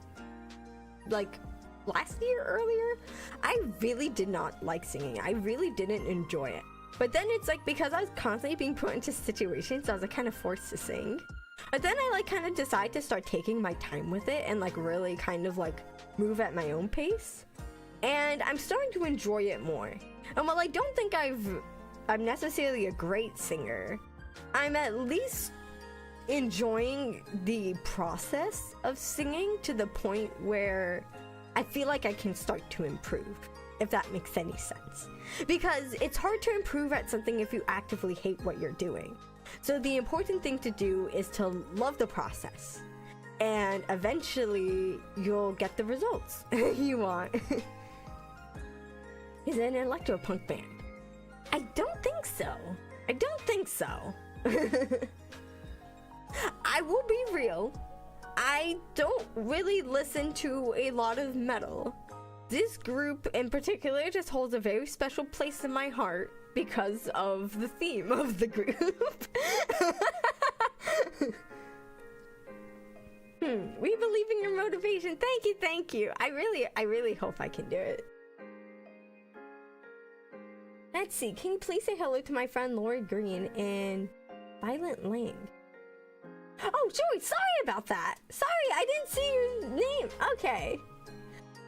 like... last year earlier, I really did not like singing. I really didn't enjoy it. But then it's like because I was constantly being put into situations, I was like kind of forced to sing. But then I like kind of decided to start taking my time with it and like really kind of like move at my own pace. And I'm starting to enjoy it more. And while I don't think I'm necessarily a great singer, I'm at least enjoying the process of singing to the point where I feel like I can start to improve, if that makes any sense. Because it's hard to improve at something if you actively hate what you're doing. So the important thing to do is to love the process. And eventually, you'll get the results you want. Is it an electropunk band? I don't think so. I don't think so. I will be real. I don't really listen to a lot of metal. This group in particular just holds a very special place in my heart because of the theme of the group. We believe in your motivation. Thank you, thank you. I really hope I can do it. Let's see, can you please say hello to my friend Lori Green and Violet Lang? Oh, Joey, sorry about that. Sorry, I didn't see your name. Okay.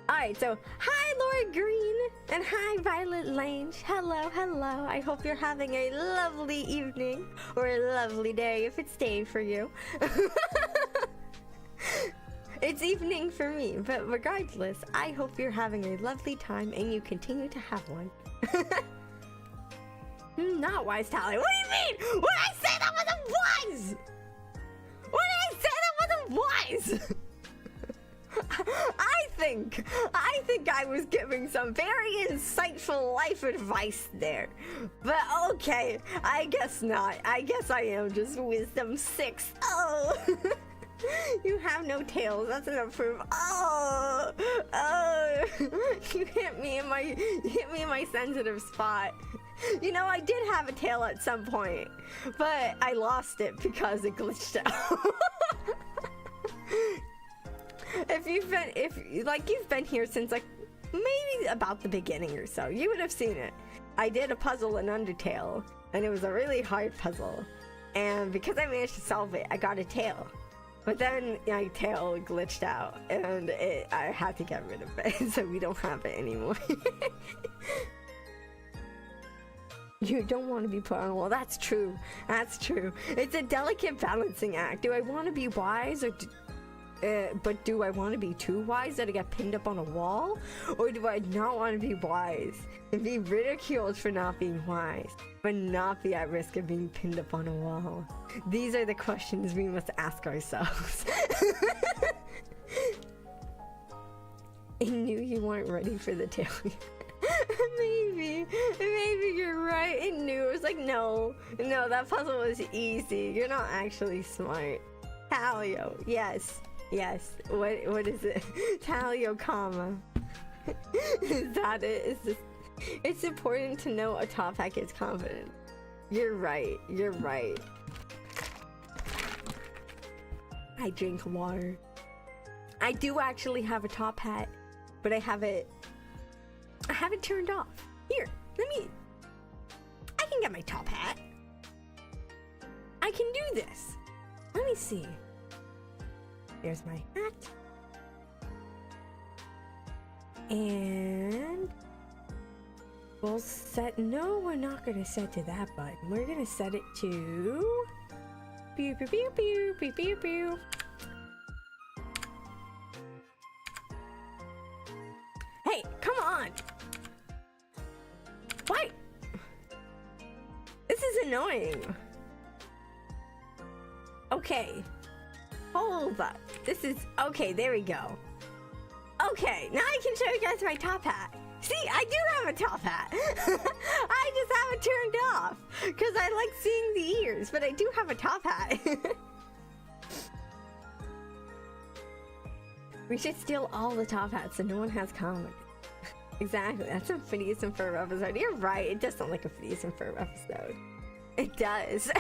Alright, so hi Laura Green and hi Violet Lange. Hello, hello. I hope you're having a lovely evening or a lovely day if it's day for you. It's evening for me, but regardless, I hope you're having a lovely time and you continue to have one. Not wise, Tally. What do you mean? What did I say that wasn't wise? What did I say that wasn't wise? I think I was giving some very insightful life advice there. But okay, I guess not. I guess I am just wisdom 6. Oh, you have no tails. That's enough proof. Oh, you hit me in my sensitive spot. You know, I did have a tail at some point, but I lost it because it glitched out. If you've been here since like maybe about the beginning or so, you would have seen it. I did a puzzle in Undertale, and it was a really hard puzzle. And because I managed to solve it, I got a tail. But then my tail glitched out, and I had to get rid of it, so we don't have it anymore. You don't want to be put on a wall. That's true. That's true. It's a delicate balancing act. Do I want to be wise, or but do I want to be too wise that I get pinned up on a wall? Or do I not want to be wise and be ridiculed for not being wise, but not be at risk of being pinned up on a wall? These are the questions we must ask ourselves. I knew you weren't ready for the tail. Maybe you're right. It knew. It was like, no, that puzzle was easy. You're not actually smart. Talio, yes. What is it? Talio, comma. Is that it? It's important to know a top hat is confident. You're right. I drink water. I do actually have a top hat, but I have it turned off. Here, I can get my top hat. I can do this. Let me see. There's my hat. We'll set, no, we're not gonna set to that button. We're gonna set it to pew pew pew pew pew pew pew. Hey, come on! Why? This is annoying. Okay. Hold up. This is, okay, there we go. Okay, now I can show you guys my top hat. See, I do have a top hat. I just have it turned off because I like seeing the ears, but I do have a top hat. We should steal all the top hats so no one has comic. Exactly, that's a Phineas and Ferb episode. You're right, it does sound like a Phineas and Ferb episode. It does.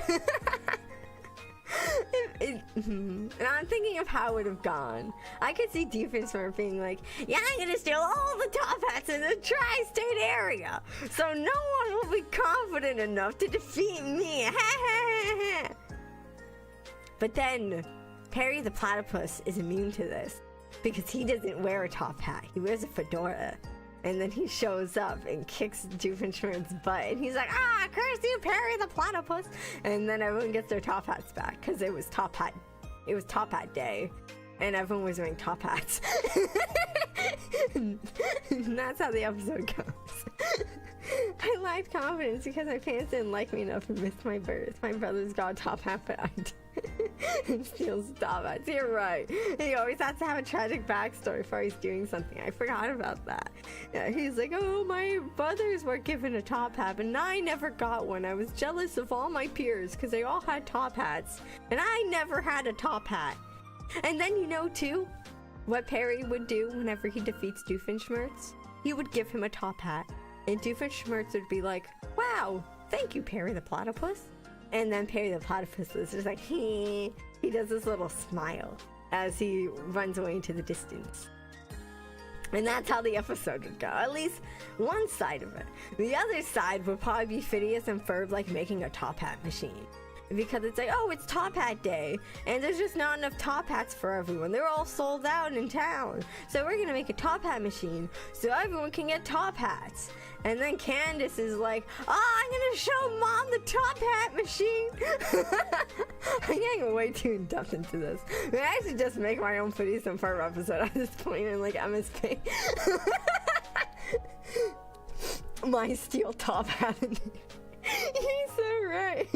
And I'm thinking of how it would have gone. I could see Doofenshmirtz being like, yeah, I'm gonna steal all the top hats in the tri-state area, so no one will be confident enough to defeat me. But then, Perry the Platypus is immune to this, because he doesn't wear a top hat. He wears a fedora. And then he shows up and kicks Doofenshmirtz's butt. And he's like, ah, curse you, Perry the Platypus. And then everyone gets their top hats back because it was top hat day. And everyone was wearing top hats. And that's how the episode goes. I lacked confidence because my parents didn't like me enough and missed my birth. My brother's got a top hat, but I and steals top hats. You're right. He always has to have a tragic backstory before he's doing something. I forgot about that. Yeah, he's like, oh, my brothers were given a top hat, but I never got one. I was jealous of all my peers because they all had top hats, and I never had a top hat. And then you know, too, what Perry would do whenever he defeats Doofenshmirtz? He would give him a top hat, and Doofenshmirtz would be like, wow, thank you, Perry the Platypus. And then Perry the Platypus is just like, he does this little smile as he runs away into the distance. And that's how the episode would go, at least one side of it. The other side would probably be Phineas and Ferb like making a top hat machine. Because it's like, oh, it's top hat day, and there's just not enough top hats for everyone. They're all sold out in town. So we're gonna make a top hat machine so everyone can get top hats. And then Candace is like, oh, I'm gonna show Mom the top hat machine. I'm getting way too in depth into this. I should just make my own Phineas and Ferb episode at this point in like MSP. My steel top hat. He's so right.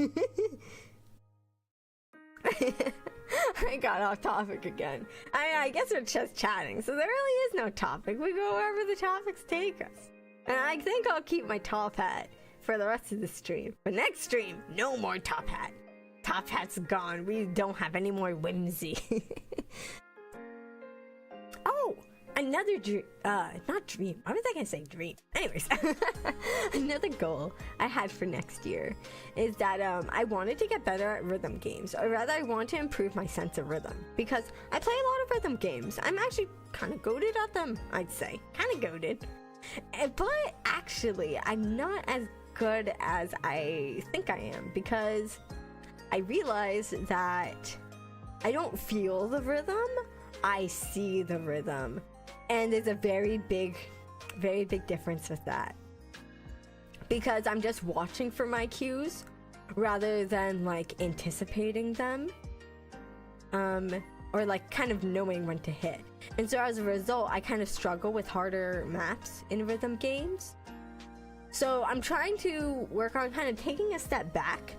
I got off topic again. I guess we're just chatting, so there really is no topic. We go wherever the topics take us. And I think I'll keep my top hat for the rest of the stream. But next stream, no more top hat. Top hat's gone. We don't have any more whimsy. Oh! Another dream, not dream, why was I gonna say dream? Anyways, another goal I had for next year is that I wanted to get better at rhythm games, or rather I want to improve my sense of rhythm, because I play a lot of rhythm games. I'm actually kind of goated at them, I'd say, kind of goated, but actually I'm not as good as I think I am, because I realize that I don't feel the rhythm, I see the rhythm. And there's a very big difference with that. Because I'm just watching for my cues rather than like anticipating them. Or like kind of knowing when to hit. And so as a result, I kind of struggle with harder maps in rhythm games. So I'm trying to work on kind of taking a step back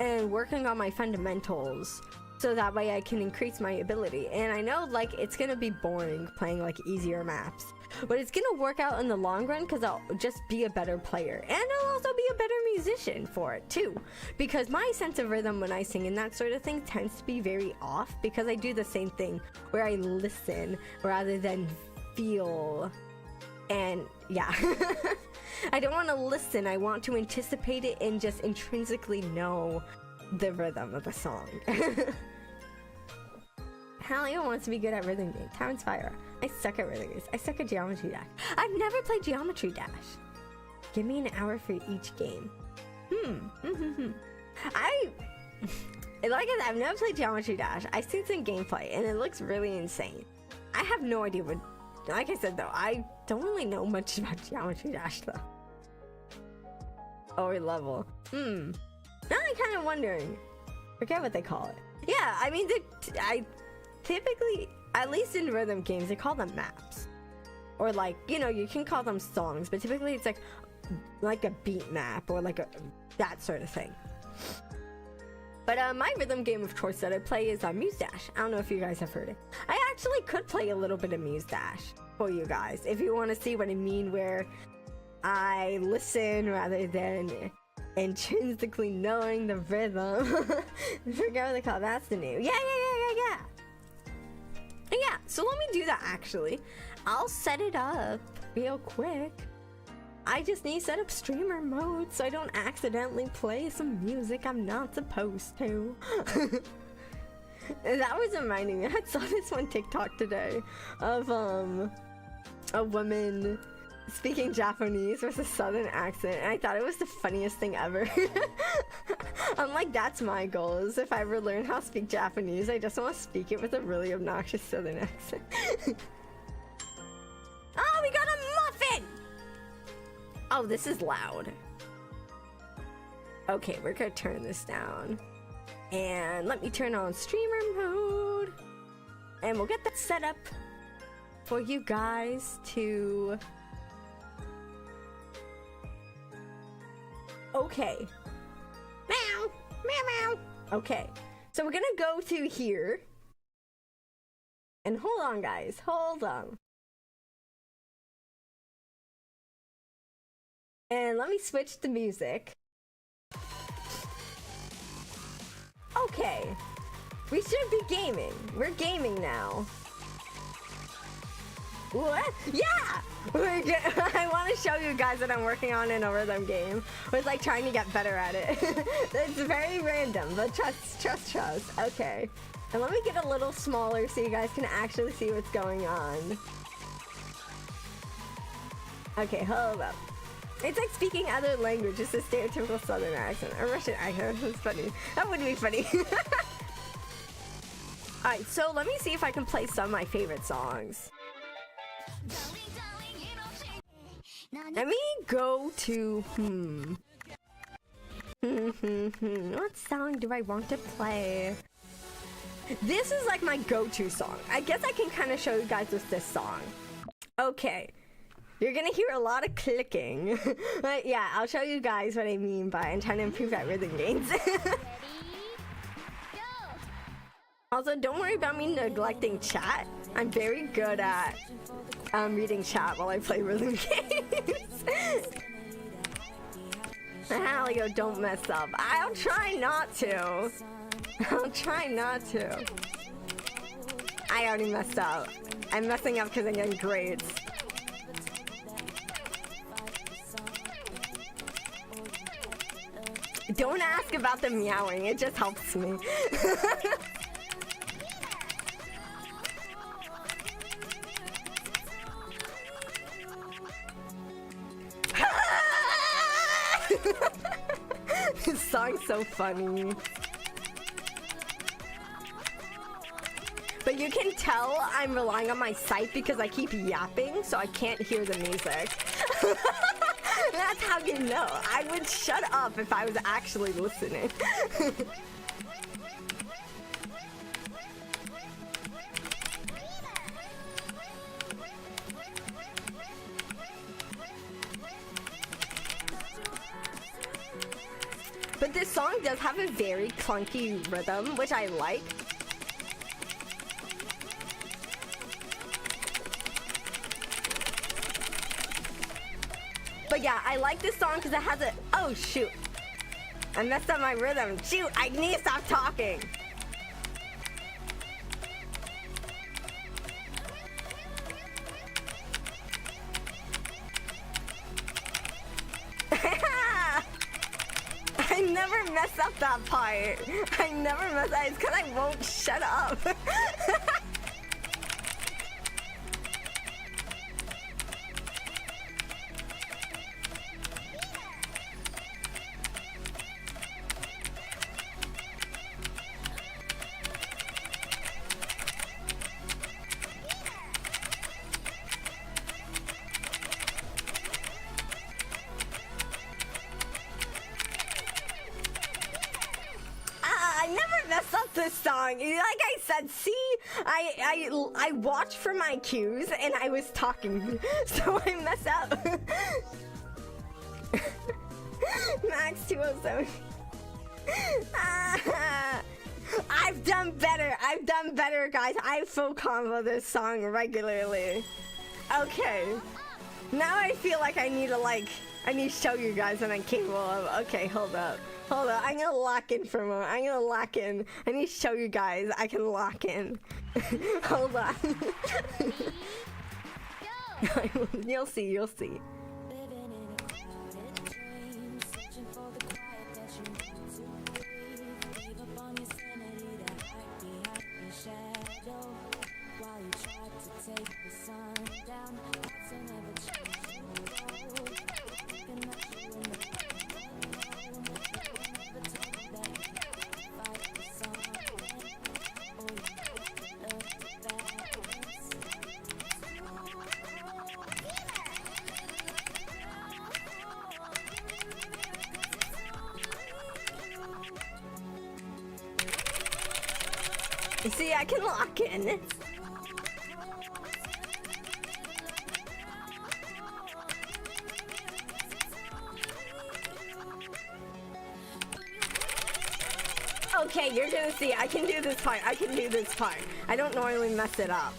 and working on my fundamentals, so that way I can increase my ability. And I know like it's gonna be boring playing like easier maps, but it's gonna work out in the long run because I'll just be a better player, and I'll also be a better musician for it too, because my sense of rhythm when I sing and that sort of thing tends to be very off, because I do the same thing where I listen rather than feel. And yeah. I don't want to listen, I want to anticipate it and just intrinsically know the rhythm of the song. Halio wants to be good at rhythm games. Town's Fire. I suck at rhythm games. I suck at Geometry Dash. I've never played Geometry Dash. Give me an hour for each game. I've never played Geometry Dash. I've seen some gameplay and it looks really insane. I have no idea what, like I said though, I don't really know much about Geometry Dash though. Or level. Now I'm kind of wondering. Forget what they call it. Yeah, I mean, I typically, at least in rhythm games, they call them maps. Or like, you know, you can call them songs, but typically it's like a beat map or like that sort of thing. But my rhythm game of choice that I play is Muse Dash. I don't know if you guys have heard it. I actually could play a little bit of Muse Dash for you guys if you want to see what I mean, where I listen rather than intrinsically knowing the rhythm. I forget what they call it. That's the name. Yeah. Yeah, so let me do that actually. I'll set it up real quick. I just need to set up streamer mode so I don't accidentally play some music I'm not supposed to. That was reminding me. I saw this one TikTok today of a woman speaking Japanese with a southern accent, and I thought it was the funniest thing ever. I'm like, that's my goal, is if I ever learn how to speak Japanese, I just want to speak it with a really obnoxious southern accent. Oh, we got a muffin! Oh, this is loud. Okay, we're gonna turn this down. And let me turn on streamer mode. And we'll get that set up for you guys to... Okay. Meow, meow, meow. Okay, so we're gonna go to here. And hold on, guys, hold on. And let me switch the music. Okay, we should be gaming. We're gaming now. What? Yeah! I want to show you guys what I'm working on in a rhythm game. With like trying to get better at it. It's very random, but trust. Okay. And let me get a little smaller so you guys can actually see what's going on. Okay, hold up. It's like speaking other languages, a stereotypical southern accent. A Russian accent. That's funny. That would be funny. Alright, so let me see if I can play some of my favorite songs. Let me go to what song do I want to play? This is like my go-to song. I guess I can kind of show you guys with this song. Okay, you're gonna hear a lot of clicking. But yeah, I'll show you guys what I mean by I'm trying to improve at rhythm games. Also, don't worry about me neglecting chat. I'm very good at reading chat while I play rhythm games. Halio, don't mess up. I'll try not to. I'll try not to. I already messed up. I'm messing up because I'm getting grades. Don't ask about the meowing, it just helps me. This song's so funny. But you can tell I'm relying on my sight because I keep yapping, so I can't hear the music. That's how you know. I would shut up if I was actually listening. But this song does have a very clunky rhythm, which I like. But yeah, I like this song because it has a... Oh, shoot. I messed up my rhythm. Shoot, I need to stop talking. I never mess up that part. I never mess up. It's because I won't shut up. song. Like I said, see, I watched for my cues and I was talking, so I mess up. Max 207. I've done better. I've done better, guys. I full combo this song regularly. Okay. Now I feel like I need to show you guys that I'm capable of. Okay, hold up. Hold up. I'm gonna lock in for a moment. I'm gonna lock in. I need to show you guys I can lock in. Hold on. You'll see. You'll see. You see, I can lock in. Okay, you're gonna see. I can do this part. I can do this part. I don't normally mess it up.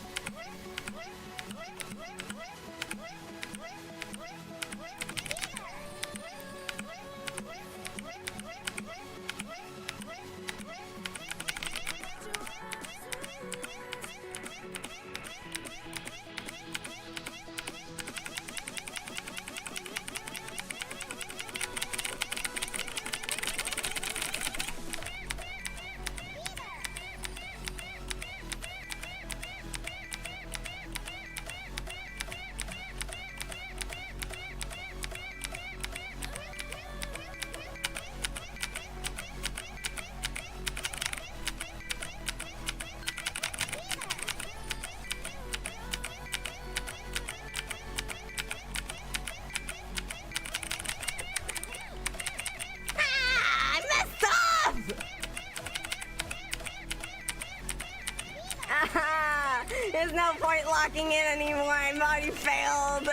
There's no point locking in anymore. I've already failed.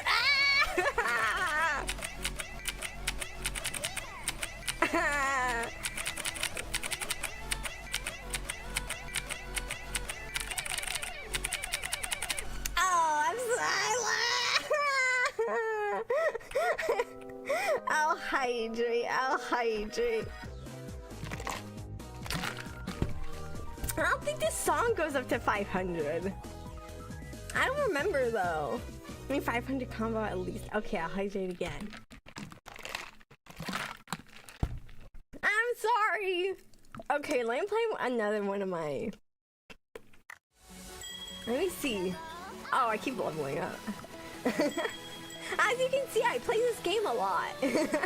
Oh, I'm silent. I'll hydrate. I'll hydrate. I don't think this song goes up to 500. I don't remember though. I mean 500 combo at least. Okay, I'll hydrate again. I'm sorry. Okay, let me play another one of my... Let me see. Oh, I keep leveling up. As you can see, I play this game a lot. Because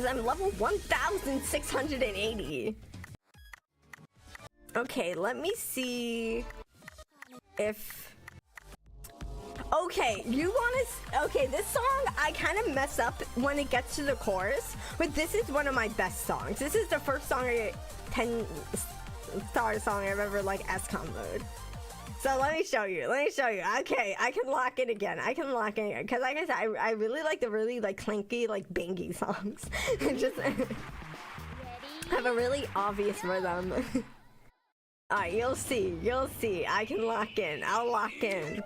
I'm level 1,680. Okay, let me see if... Okay, you want to... Okay, this song, I kind of mess up when it gets to the chorus, but this is one of my best songs. This is the first song, 10-star song I've ever, like, S-comboed. So let me show you. Let me show you. Okay, I can lock it again. I can lock it again. Because like I said, I really like the really, like, clanky, like, bangy songs. Just have a really obvious rhythm. Alright, you'll see. You'll see. I can lock in. I'll lock in.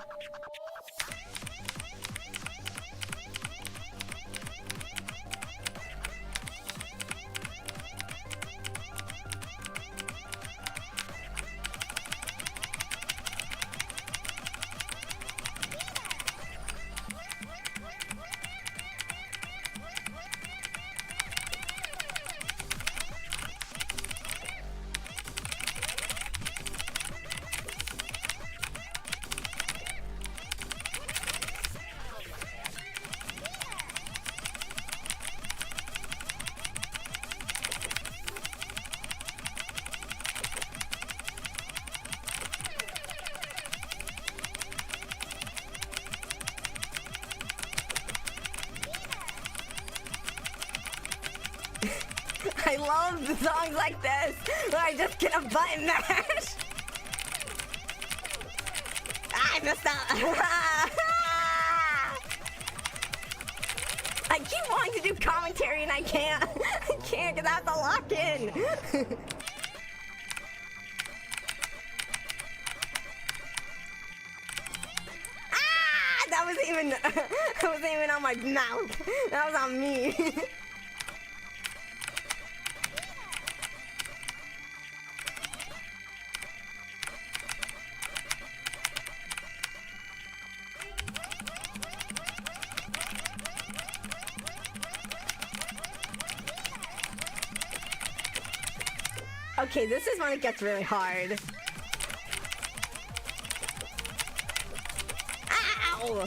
love songs like this where I just get a button mash. I messed up. I keep wanting to do commentary and I can't. I can't because I have to lock in. That wasn't even on my mouth. That was on me. Okay, this is when it gets really hard. Ow!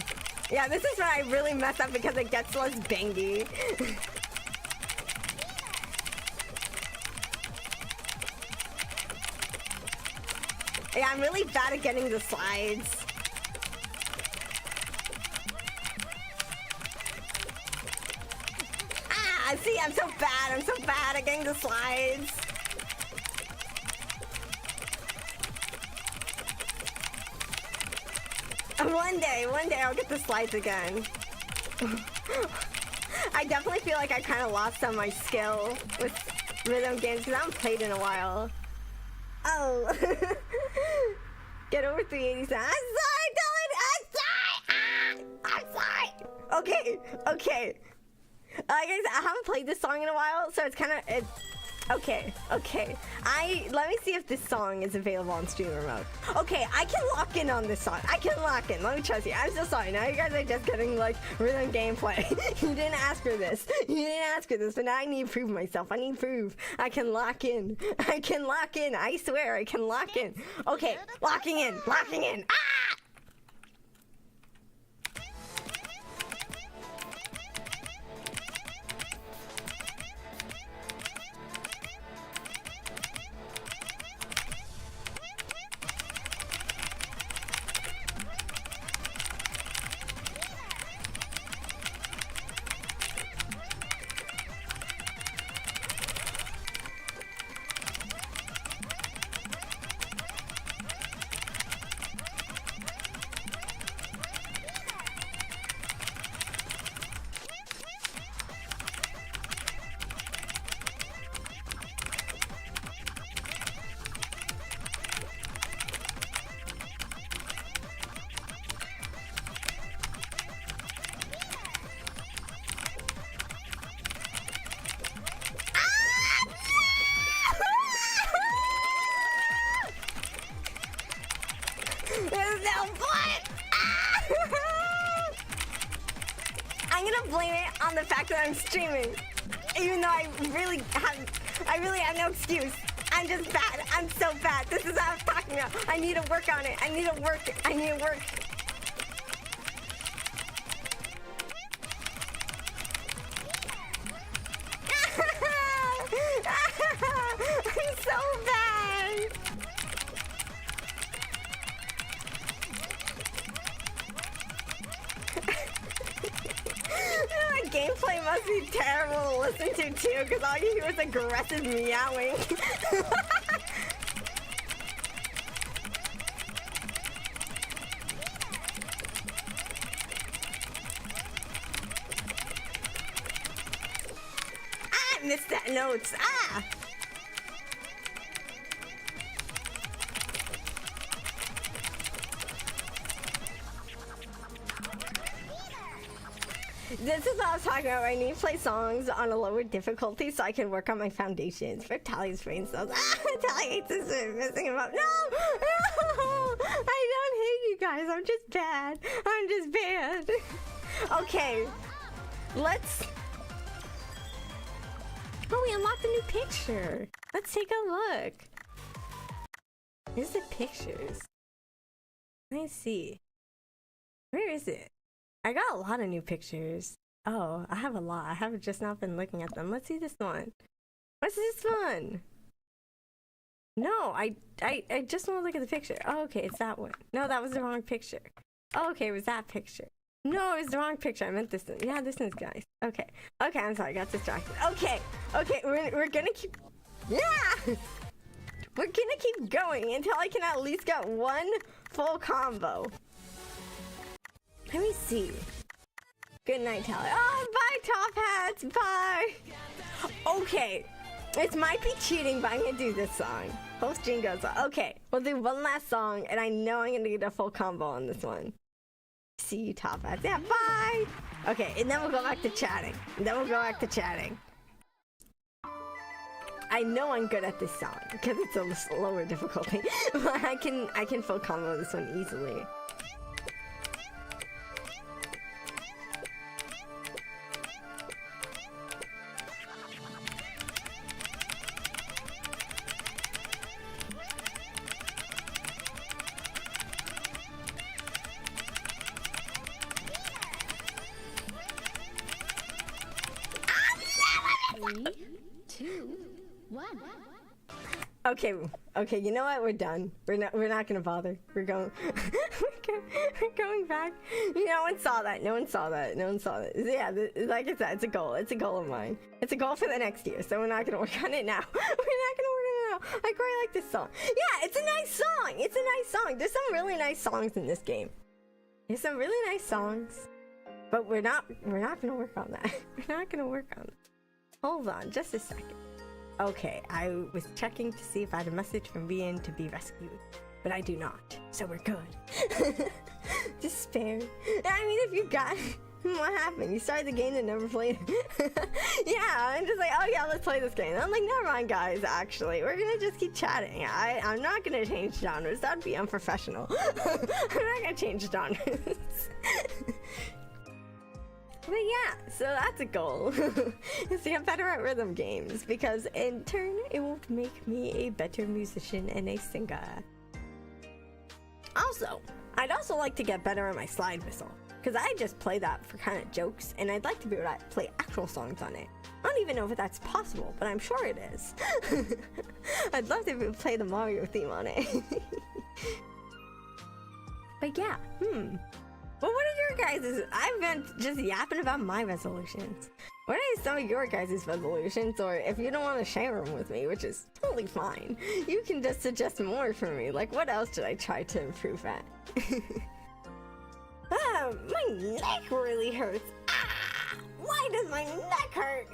Yeah, this is when I really mess up because it gets less bangy. Yeah, I'm really bad at getting the slides. Ah, see, I'm so bad. I'm so bad at getting the slides. One day I'll get the slides again. I definitely feel like I kind of lost some of my skill with rhythm games because I haven't played in a while. Oh. Get over 387. I'm sorry, Dylan! I'm sorry! Okay. Guys, I haven't played this song in a while, so it's kind of... Okay. Let me see if this song is available on streamer mode. Okay, I can lock in on this song. I can lock in. Let me trust you. I'm so sorry. Now you guys are just getting like rhythm gameplay. You didn't ask for this. But now I need to prove myself. I need proof. I can lock in. I swear I can lock in. Okay, locking in. Ah! There's no point! I'm gonna blame it on the fact that I'm streaming. Even though I really have no excuse. I'm just bad. I'm so bad. This is what I was talking about. I need to work on it. I need to work. I'm so bad. Gameplay must be terrible to listen to too, because all you hear is aggressive meowing. I missed that notes. This is what I was talking about. I need to play songs on a lower difficulty so I can work on my foundations for Tally's brain cells. Tally hates this messing him up. No! I don't hate you guys. I'm just bad. Okay. Let's... Oh, we unlocked a new picture. Let's take a look. Here's the pictures. Let me see. Where is it? I got a lot of new pictures. Oh, I have a lot. I have just not been looking at them. Let's see this one. What's this one? No, I just want to look at the picture. Oh, okay, it's that one. No, that was the wrong picture. Oh, okay, it was that picture. No, it's the wrong picture. I meant this one. Yeah, this one's nice. Okay. Okay, I'm sorry. I got distracted. Okay. Okay, we're gonna keep... Yeah! We're gonna keep going until I can at least get one full combo. Let me see. Good night, Tyler. Oh, bye, Top Hats. Bye. Okay. It might be cheating, but I'm gonna do this song. Host Jingo's. Okay, we'll do one last song, and I know I'm gonna get a full combo on this one. See you, Top Hats. Yeah, bye. Okay, and then we'll go back to chatting. I know I'm good at this song because it's a lower difficulty, but I can full combo this one easily. Okay, you know what? We're done. We're not gonna bother. We're going back. No one saw that. Yeah, like I said, it's a goal. It's a goal of mine. It's a goal for the next year, so we're not gonna work on it now. I quite like this song. Yeah, it's a nice song. There's some really nice songs in this game. But we're not gonna work on that. Hold on, just a second. Okay, I was checking to see if I had a message from Vian to be rescued, but I do not, so we're good. Despair. I mean, if you got... What happened? You started the game and never played it? Yeah, I'm just like, oh yeah, let's play this game. I'm like, never mind, guys, actually. We're gonna just keep chatting. I'm not gonna change genres. That'd be unprofessional. I'm not gonna change genres. But yeah, so that's a goal, is to get better at rhythm games, because in turn, it will make me a better musician and a singer. Also, I'd also like to get better at my slide whistle, because I just play that for kind of jokes, and I'd like to be able to play actual songs on it. I don't even know if that's possible, but I'm sure it is. I'd love to play the Mario theme on it. But yeah, Well, what are your guys'? I've been just yapping about my resolutions. What are some of your guys' resolutions? Or if you don't want to share them with me, which is totally fine, you can just suggest more for me. Like, what else should I try to improve at? My neck really hurts. Ah! Why does my neck hurt?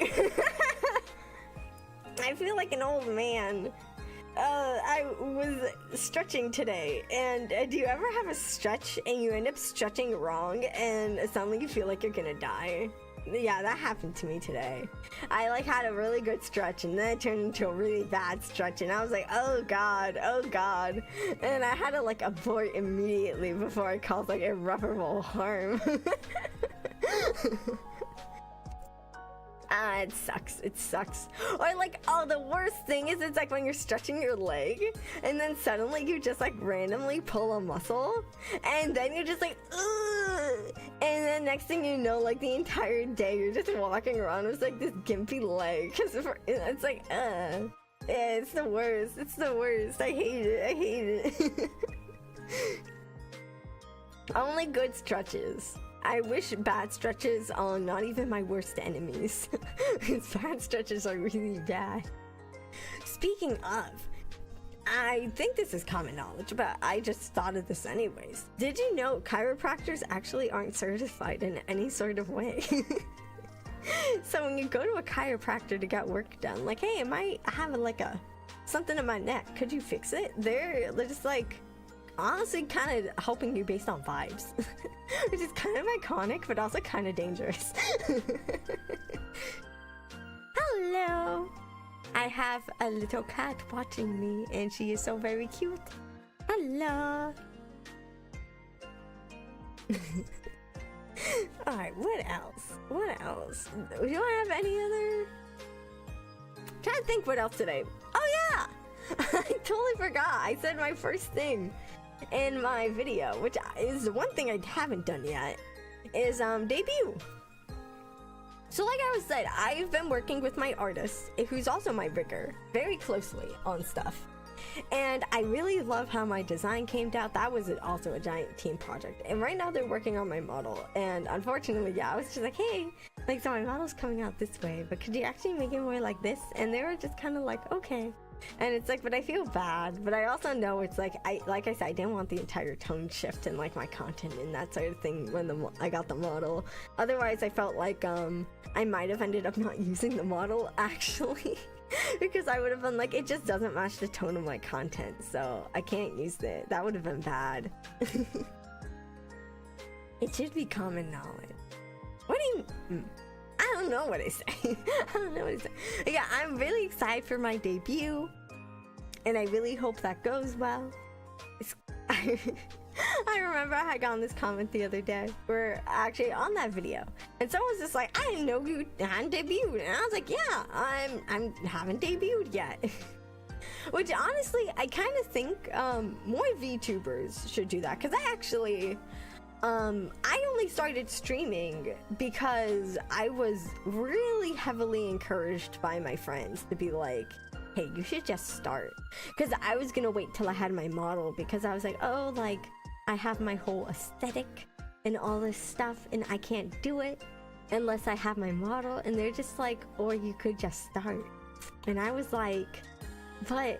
I feel like an old man. I was stretching today, and do you ever have a stretch and you end up stretching wrong and suddenly you feel like you're gonna die? Yeah, that happened to me today. I like had a really good stretch and then it turned into a really bad stretch and I was like, oh god, and I had to like abort immediately before I caused like irreparable harm. Ah, it sucks. Or like, oh, the worst thing is it's like when you're stretching your leg and then suddenly you just like randomly pull a muscle and then you're just like, ugh! And then next thing you know, like the entire day you're just walking around with like this gimpy leg because it's like, yeah, it's the worst. I hate it. Only good stretches. I wish bad stretches are not even my worst enemies. Bad stretches are really bad. Speaking of, I think this is common knowledge, but I just thought of this anyways. Did you know chiropractors actually aren't certified in any sort of way? So when you go to a chiropractor to get work done, like, hey, I have like something in my neck, could you fix it? They're just like, honestly kind of helping you based on vibes. Which is kind of iconic, but also kind of dangerous. Hello! I have a little cat watching me, and she is so very cute. Hello! Alright, what else? Do you have any other... I'm trying to think what else today. Oh yeah! I totally forgot. I said my first thing in my video, which is one thing I haven't done yet, is debut. So like I was said, I've been working with my artist, who's also my rigger, very closely on stuff. And I really love how my design came out. That was also a giant team project. And right now they're working on my model. And unfortunately, yeah, I was just like, hey, like, so my model's coming out this way, but could you actually make it more like this? And they were just kind of like, okay. And it's like, but I feel bad, but I also know it's like, like I said, I didn't want the entire tone shift in like my content and that sort of thing when I got the model. Otherwise, I felt like I might have ended up not using the model actually, because I would have been like, it just doesn't match the tone of my content, so I can't use it. That would have been bad. It should be common knowledge. What do you? I don't know what I say. I don't know what I say. Yeah, I'm really excited for my debut, and I really hope that goes well. I remember I got on this comment the other day. We're actually on that video, and someone was just like, "I didn't know you hadn't debuted," and I was like, "Yeah, I haven't debuted yet." Which honestly, I kind of think more VTubers should do that, because I actually. I only started streaming because I was really heavily encouraged by my friends to be like, hey, you should just start. Because I was gonna wait till I had my model, because I was like, oh, like, I have my whole aesthetic and all this stuff, and I can't do it unless I have my model. And they're just like, or you could just start. And I was like, but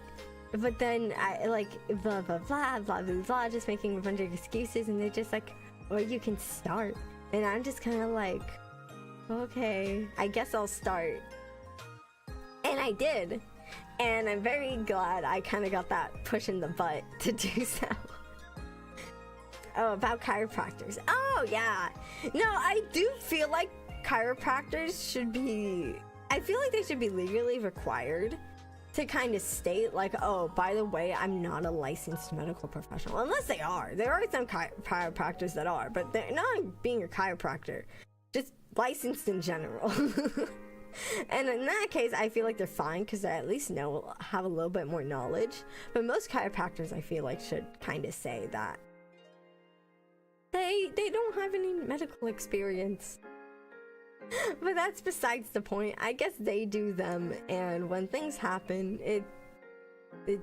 then I like blah blah blah blah blah blah, just making a bunch of excuses, and they're just like, or you can start. And I'm just kind of like, okay, I guess I'll start. And I did. And I'm very glad I kind of got that push in the butt to do so. Oh, about chiropractors. Oh, yeah. No, I do feel like chiropractors should be, I feel like they should be legally required to kind of state like, oh, by the way, I'm not a licensed medical professional. Unless they are. There are some chiropractors that are, but they're not being a chiropractor. Just licensed in general. And in that case, I feel like they're fine because I at least have a little bit more knowledge. But most chiropractors, I feel like, should kind of say that they don't have any medical experience. But that's besides the point. I guess they do them, and when things happen, it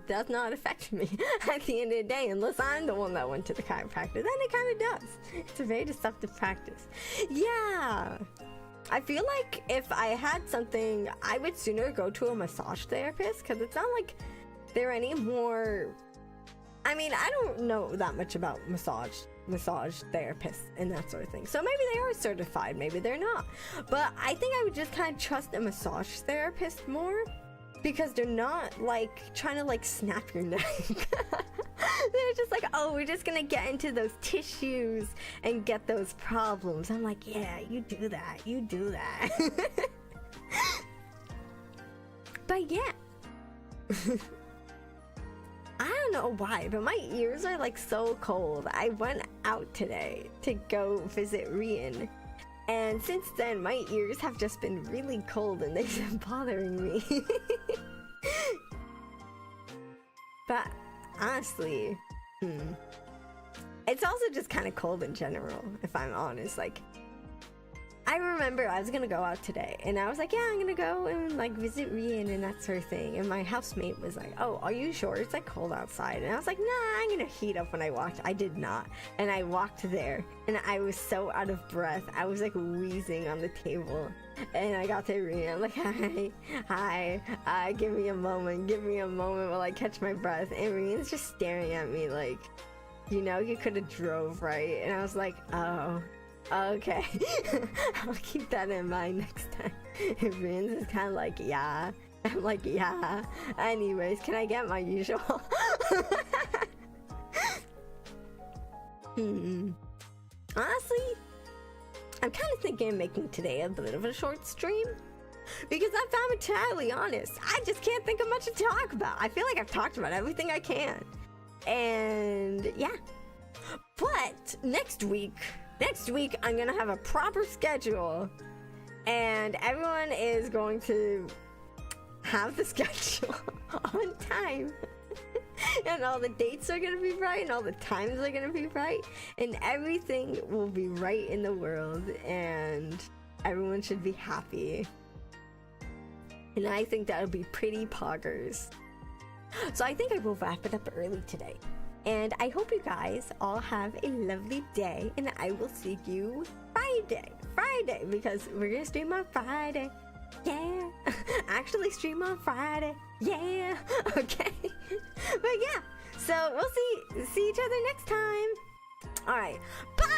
does not affect me at the end of the day, unless I'm the one that went to the chiropractor. Then it kind of does. It's a very deceptive practice. Yeah. I feel like if I had something, I would sooner go to a massage therapist, because it's not like they're any more... I mean, I don't know that much about massage therapists and that sort of thing. So maybe they are certified, maybe they're not. But I think I would just kind of trust a massage therapist more, because they're not like trying to like snap your neck. They're just like, oh, we're just gonna get into those tissues and get those problems. I'm like, yeah, you do that, you do that. But yeah. I don't know why, but my ears are like so cold. I went out today to go visit Rian, and since then my ears have just been really cold and they've been bothering me. But honestly, it's also just kind of cold in general, if I'm honest. Like, I remember I was gonna go out today, and I was like, yeah, I'm gonna go and like visit Rian and that sort of thing. And my housemate was like, oh, are you sure it's like cold outside? And I was like, nah, I'm gonna heat up when I walked. I did not. And I walked there, and I was so out of breath. I was like wheezing on the table. And I got to Rian. I'm like, hi, give me a moment while I catch my breath. And Rian's just staring at me like, you know, you could have drove, right? And I was like, oh. Okay. I'll keep that in mind next time. Rian's is kind of like, yeah. I'm like, yeah. Anyways, can I get my usual? Honestly, I'm kind of thinking of making today a bit of a short stream. Because if I'm entirely honest, I just can't think of much to talk about. I feel like I've talked about everything I can. And yeah. But next week I'm gonna have a proper schedule, and everyone is going to have the schedule on time. And all the dates are gonna be right, and all the times are gonna be right, and everything will be right in the world, and everyone should be happy. And I think that'll be pretty poggers. So I think I will wrap it up early today. And I hope you guys all have a lovely day, and I will see you Friday, because we're gonna stream on Friday. Yeah, actually stream on Friday. Yeah, okay. But yeah, so we'll see each other next time. All right, bye.